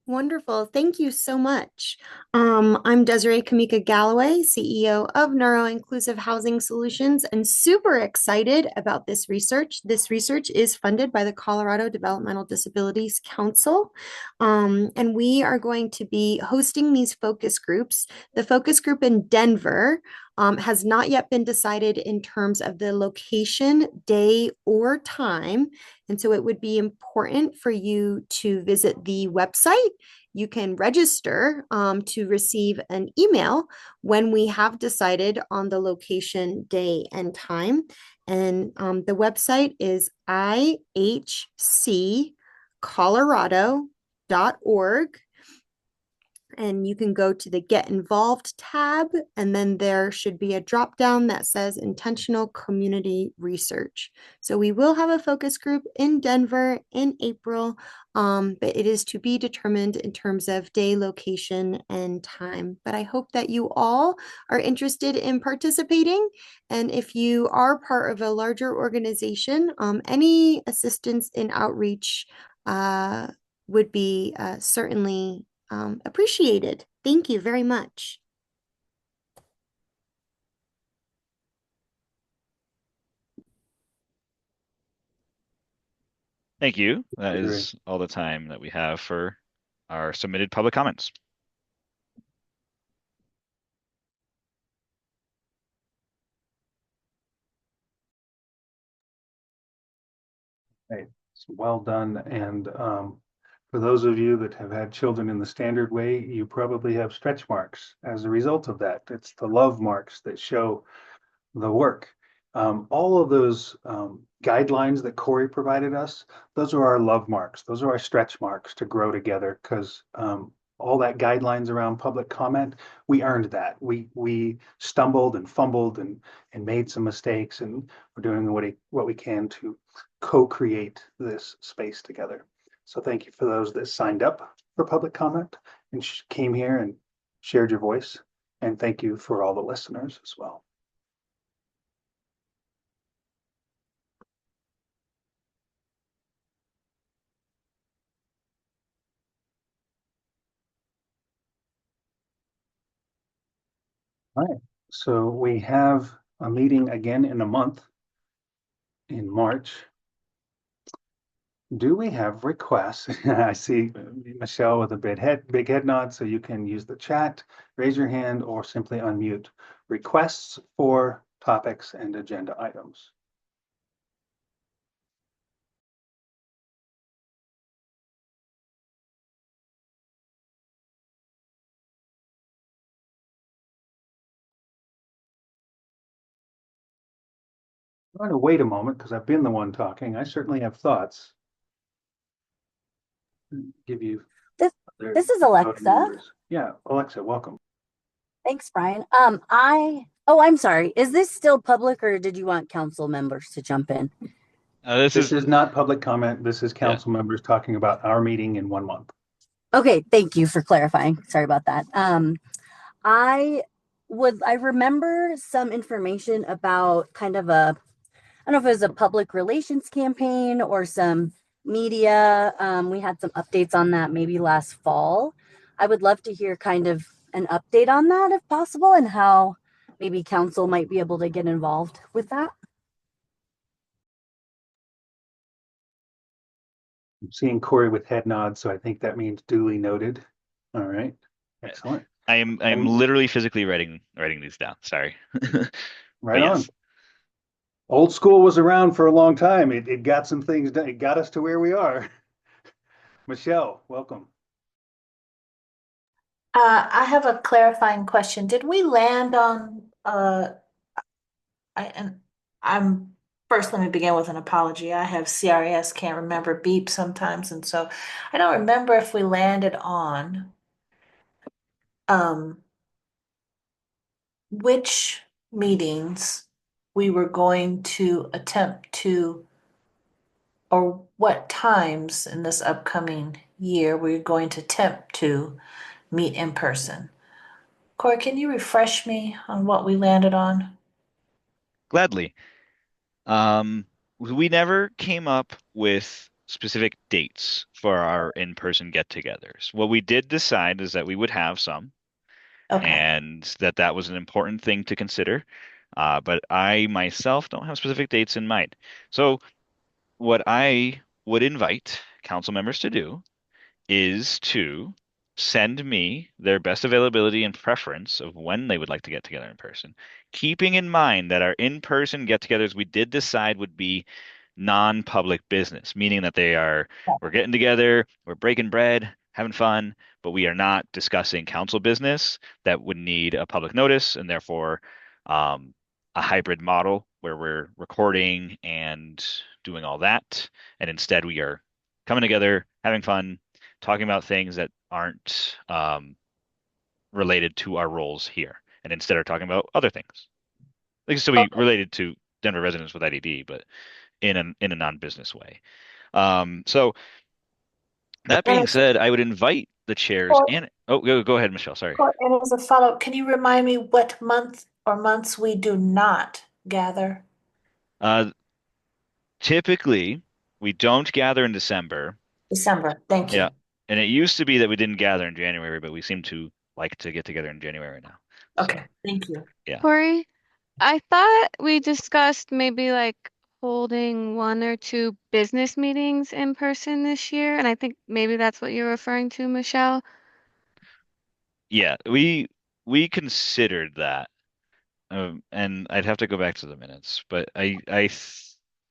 Wonderful. Thank you so much. I'm Desiree Kamika Galloway, CEO of Neuro Inclusive Housing Solutions, and super excited about this research. This research is funded by the Colorado Developmental Disabilities Council, and we are going to be hosting these focus groups. The focus group in Denver has not yet been decided in terms of the location, day, or time. And so it would be important for you to visit the website. You can register to receive an email when we have decided on the location, day, and time. And the website is ihccolorado.org. And you can go to the Get Involved tab, and then there should be a drop down that says Intentional Community Research. So we will have a focus group in Denver in April, but it is to be determined in terms of day, location, and time. But I hope that you all are interested in participating. And if you are part of a larger organization, any assistance in outreach would be certainly appreciated. Thank you very much. Thank you. That is all the time that we have for our submitted public comments. Hey, it's well done. And for those of you that have had children in the standard way, you probably have stretch marks as a result of that. It's the love marks that show the work. All of those guidelines that Corey provided us, those are our love marks. Those are our stretch marks to grow together because all that guidelines around public comment, we earned that. We stumbled and fumbled and made some mistakes, and we're doing what we can to co-create this space together. So thank you for those that signed up for public comment and came here and shared your voice. And thank you for all the listeners as well. All right, so we have a meeting again in a month in March. Do we have requests? I see Michelle with a big head nod, so you can use the chat, raise your hand, or simply unmute. Requests for topics and agenda items. I'm going to wait a moment because I've been the one talking. I certainly have thoughts. Give you This is Alexa. Yeah, Alexa, welcome. Thanks, Brian. I'm sorry. Is this still public or did you want council members to jump in? This is not public comment. This is council members talking about our meeting in 1 month. Okay, thank you for clarifying. Sorry about that. I remember some information about kind of I don't know if it was a public relations campaign or some media. We had some updates on that maybe last fall. I would love to hear kind of an update on that if possible and how maybe council might be able to get involved with that. I'm seeing Corey with head nods, so I think that means duly noted. All right, excellent. I'm literally physically writing these down. Sorry. Right on. Old school was around for a long time. It got some things done. It got us to where we are. Michelle, welcome. I have a clarifying question. Did we land on I'm first, let me begin with an apology. I have CRS, can't remember beep sometimes, and so I don't remember if we landed on which meetings we were going to attempt to, or what times in this upcoming year we're going to attempt to meet in person. Corey, can you refresh me on what we landed on? Gladly. We never came up with specific dates for our in-person get-togethers. What we did decide is that we would have some, and that was an important thing to consider. But I myself don't have specific dates in mind. So what I would invite council members to do is to send me their best availability and preference of when they would like to get together in person, keeping in mind that our in-person get-togethers we did decide would be non-public business, meaning that we're getting together, we're breaking bread, having fun, but we are not discussing council business that would need a public notice and therefore a hybrid model where we're recording and doing all that. And instead we are coming together, having fun, talking about things that aren't related to our roles here, and instead are talking about other things. They can still be related to Denver residents with IDD, but in a non-business way. So that being said, I would invite the chairs and go ahead, Michelle. Sorry. And as a follow-up, can you remind me what month or months we do not gather? Typically, we don't gather in December. December, thank you. Yeah, and it used to be that we didn't gather in January, but we seem to like to get together in January now. Okay, thank you. Yeah. Corey, I thought we discussed maybe like holding 1 or 2 business meetings in person this year, and I think maybe that's what you're referring to, Michelle. Yeah, we considered that, and I'd have to go back to the minutes, but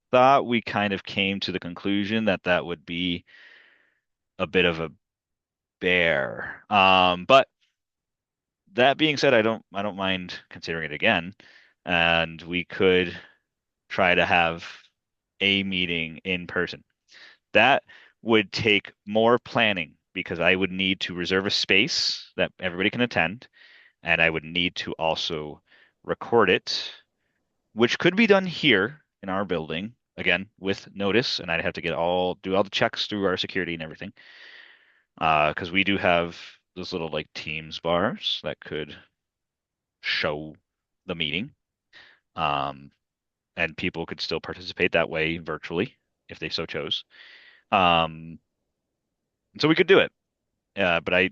thought we kind of came to the conclusion that that would be a bit of a bear. But that being said, I don't mind considering it again, and we could try to have a meeting in person. That would take more planning because I would need to reserve a space that everybody can attend, and I would need to also record it, which could be done here in our building, again, with notice, and I'd have to do all the checks through our security and everything. Because we do have those little like Teams bars that could show the meeting. Um, and people could still participate that way virtually if they so chose. Um, so we could do it. But I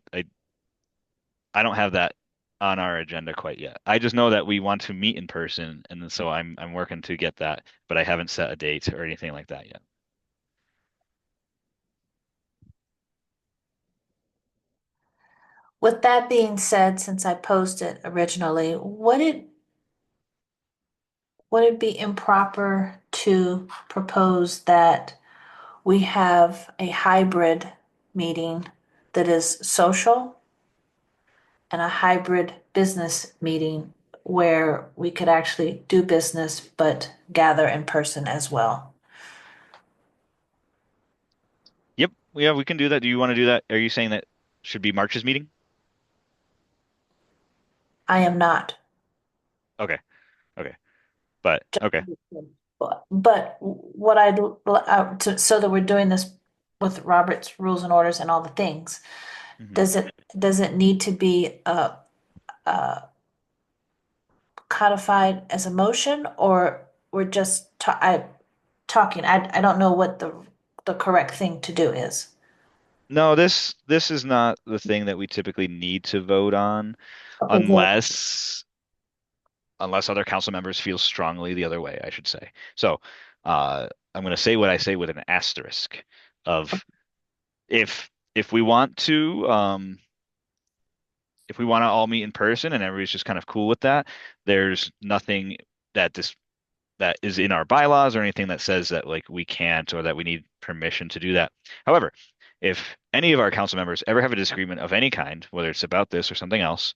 don't have that on our agenda quite yet. I just know that we want to meet in person, and so I'm working to get that, but I haven't set a date or anything like that yet. With that being said, since I posed it originally, would it be improper to propose that we have a hybrid meeting that is social and a hybrid business meeting where we could actually do business but gather in person as well? Yep, yeah, we can do that. Do you want to do that? Are you saying that should be March's meeting? I am not. Okay, okay, but okay. But what I do, so that we're doing this with Robert's rules and orders and all the things, Mhm. does it need to be codified as a motion, or we're just talking? I don't know what the correct thing to do is. No, this is not the thing that we typically need to vote on Okay, good. unless other council members feel strongly the other way, I should say. So, I'm going to say what I say with an asterisk of if we want to if we want to all meet in person and everybody's just kind of cool with that, there's nothing that is in our bylaws or anything that says that like we can't or that we need permission to do that. However, if any of our council members ever have a disagreement of any kind, whether it's about this or something else,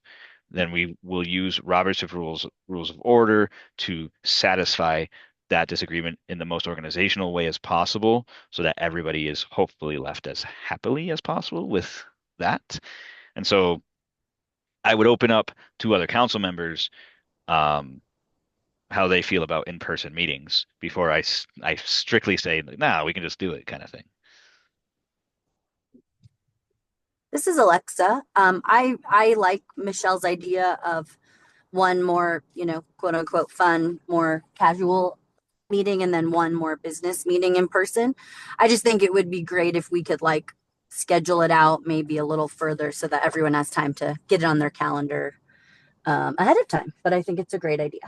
then we will use Robert's rules of order to satisfy that disagreement in the most organizational way as possible so that everybody is hopefully left as happily as possible with that. And so I would open up to other council members um, how they feel about in-person meetings before I strictly say, nah, we can just do it kind of thing. This is Alexa. I like Michelle's idea of one more, quote unquote fun, more casual meeting and then one more business meeting in person. I just think it would be great if we could like schedule it out maybe a little further so that everyone has time to get it on their calendar ahead of time. But I think it's a great idea.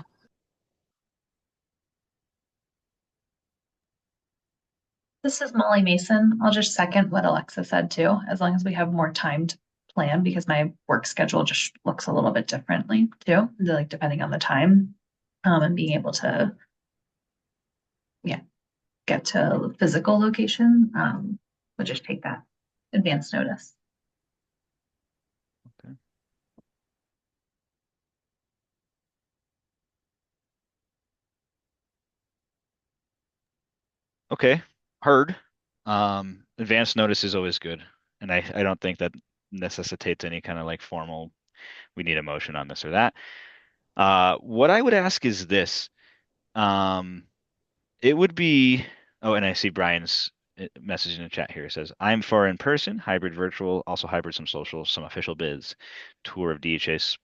This is Molly Mason. I'll just second what Alexa said too, as long as we have more time to plan because my work schedule just looks a little bit differently too, like depending on the time, and being able to, yeah, get to a physical location, would just take that advance notice. Okay. Okay, heard. Advance notice is always good, and I don't think that necessitates any kind of like formal, we need a motion on this or that. What I would ask is this. Um, it would be, oh, and I see Brian's message in the chat here. It says, I'm for in person, hybrid virtual, also hybrid some social, some official bids, tour of DHS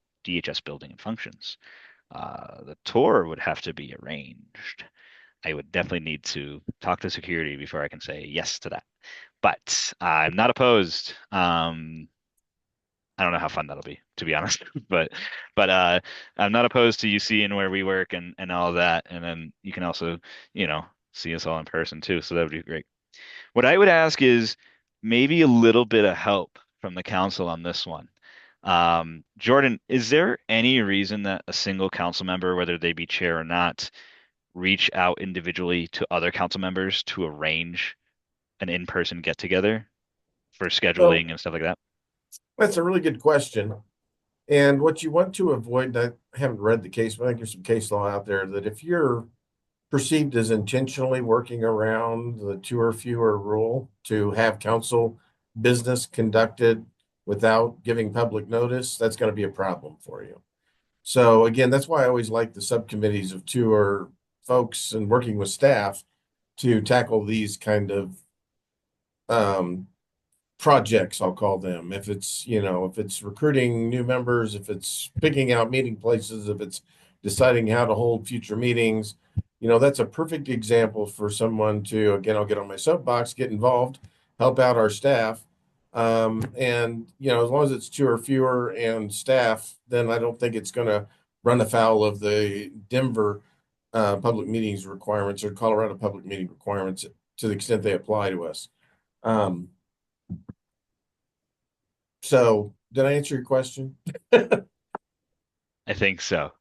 building and functions. The tour would have to be arranged. I would definitely need to talk to security before I can say yes to that. But I'm not opposed. I don't know how fun that'll be, to be honest. But I'm not opposed to you seeing where we work and all of that. And then you can also, see us all in person too. So that would be great. What I would ask is maybe a little bit of help from the council on this one. Jordan, is there any reason that a single council member, whether they be chair or not, reach out individually to other council members to arrange an in-person get together for So scheduling and stuff like that? that's a really good question. And what you want to avoid, I haven't read the case, but I think there's some case law out there that if you're perceived as intentionally working around the two or fewer rule to have council business conducted without giving public notice, that's going to be a problem for you. So again, that's why I always like the subcommittees of two or folks and working with staff to tackle these kind of projects, I'll call them. If it's, if it's recruiting new members, if it's picking out meeting places, if it's deciding how to hold future meetings, that's a perfect example for someone to, again, I'll get on my soapbox, get involved, help out our staff. And, as long as it's two or fewer and staff, then I don't think it's going to run afoul of the Denver public meetings requirements or Colorado public meeting requirements to the extent they apply to us. So did I answer your question? I think so.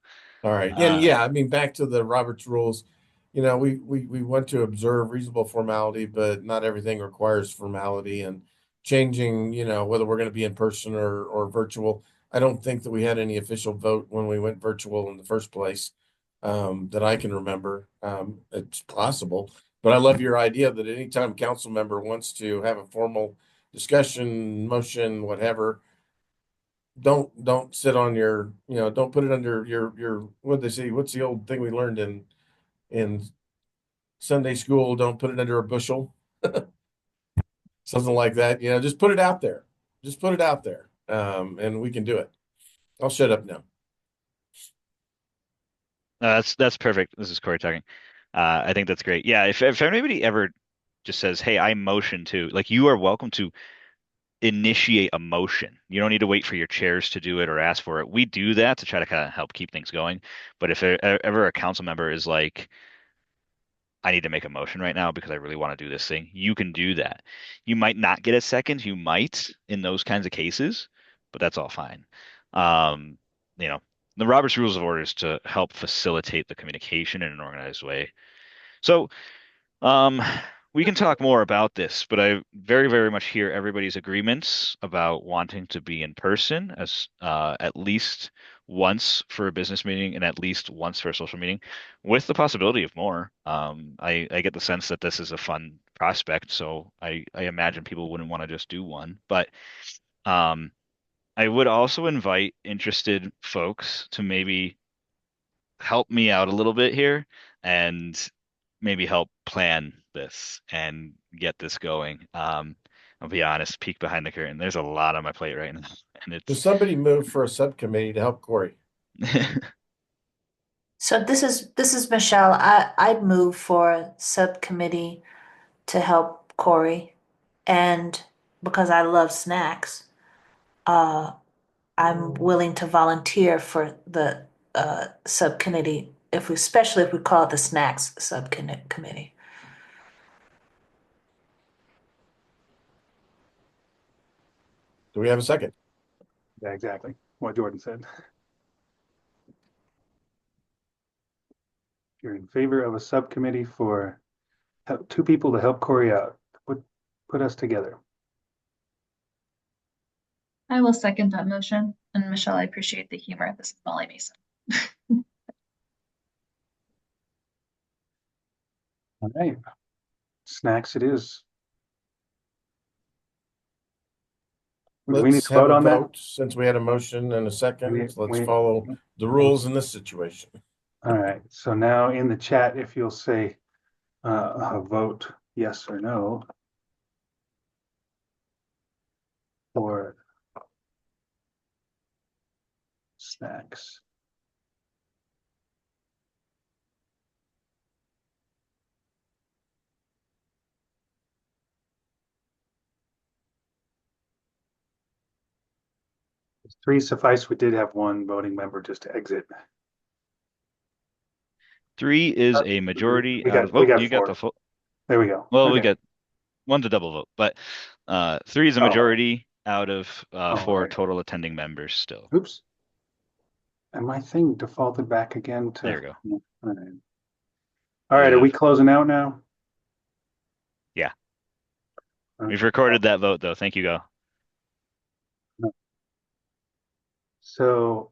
All right. And yeah, I mean, back to the Roberts rules, we want to observe reasonable formality, but not everything requires formality, and changing, whether we're going to be in person or virtual. I don't think that we had any official vote when we went virtual in the first place, that I can remember. It's possible, but I love your idea that anytime a council member wants to have a formal discussion, motion, whatever, don't sit on your, don't put it under your, what they say, what's the old thing we learned in Sunday school? Don't put it under a bushel. Something like that. Just put it out there. Just put it out there. And we can do it. I'll shut up now. That's perfect. This is Corey talking. I think that's great. Yeah, if anybody ever just says, "Hey, I motion to," like, you are welcome to initiate a motion. You don't need to wait for your chairs to do it or ask for it. We do that to try to kind of help keep things going. But if ever a council member is like, "I need to make a motion right now because I really want to do this thing," you can do that. You might not get a second. You might in those kinds of cases, but that's all fine. Um, you know, the Robert's Rules of Order is to help facilitate the communication in an organized way. So, um, we can talk more about this, but I very, very much hear everybody's agreements about wanting to be in person as at least once for a business meeting and at least once for a social meeting, with the possibility of more. I get the sense that this is a fun prospect, so I imagine people wouldn't want to just do one. But um, I would also invite interested folks to maybe help me out a little bit here and maybe help plan this and get this going. I'll be honest, peek behind the curtain. There's a lot on my plate right now, and Does it's somebody move for a subcommittee to help Corey? So this is Michelle. I'd move for a subcommittee to help Corey, and because I love snacks, uh, I'm willing to volunteer for the subcommittee especially if we call it the snacks subcommittee. Do we have a second? Yeah, exactly what Jordan said. If you're in favor of a subcommittee for two people to help Corey out, put us together. I will second that motion. And Michelle, I appreciate the humor. This is Molly Mason. All right, snacks it is. Do we need Let's to have vote a on that? vote since we had a motion and a second. Let's We- follow the rules in this situation. All right, so now in the chat, if you'll say a vote yes or no for snacks. Three suffice. We did have one voting member just to exit. Three is a majority out of. Oh, you got four. the full. There we go. Well, we Okay. got one's a double vote, but three is a majority out of four right. total attending members still. Oops. And my thing defaulted back again to. There you go. All right. All right. Are we closing out now? Yeah. We've recorded that vote, though. Thank you, Go. So,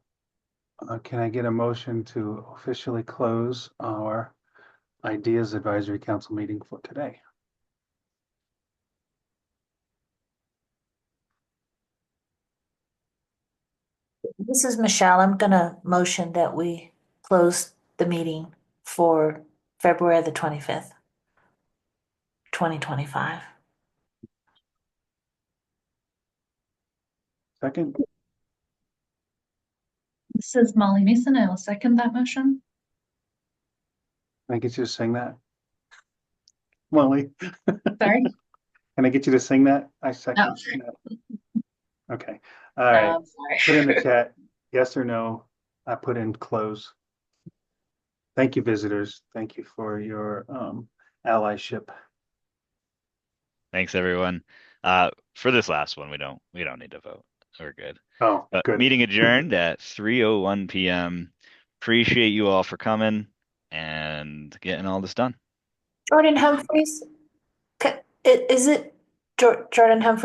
can I get a motion to officially close our IDEAS Advisory Council meeting for today. This is Michelle. I'm gonna motion that we close the meeting for February the 25th, 2025. Second, This is Molly Mason. I will second that motion. can I get you to sing that? Molly, Sorry. can I get you to sing that? I second Oh. that. Okay, all right. Sorry. Put in the chat, yes or no. I put in close. Thank you, visitors. Thank you for your allyship. Thanks, everyone. For this last one, we don't need to vote. We're good. Oh, good. Meeting adjourned at 3:01 p.m. Appreciate you all for coming and getting all this done. Jordan Humphreys, is it Jordan Humphreys?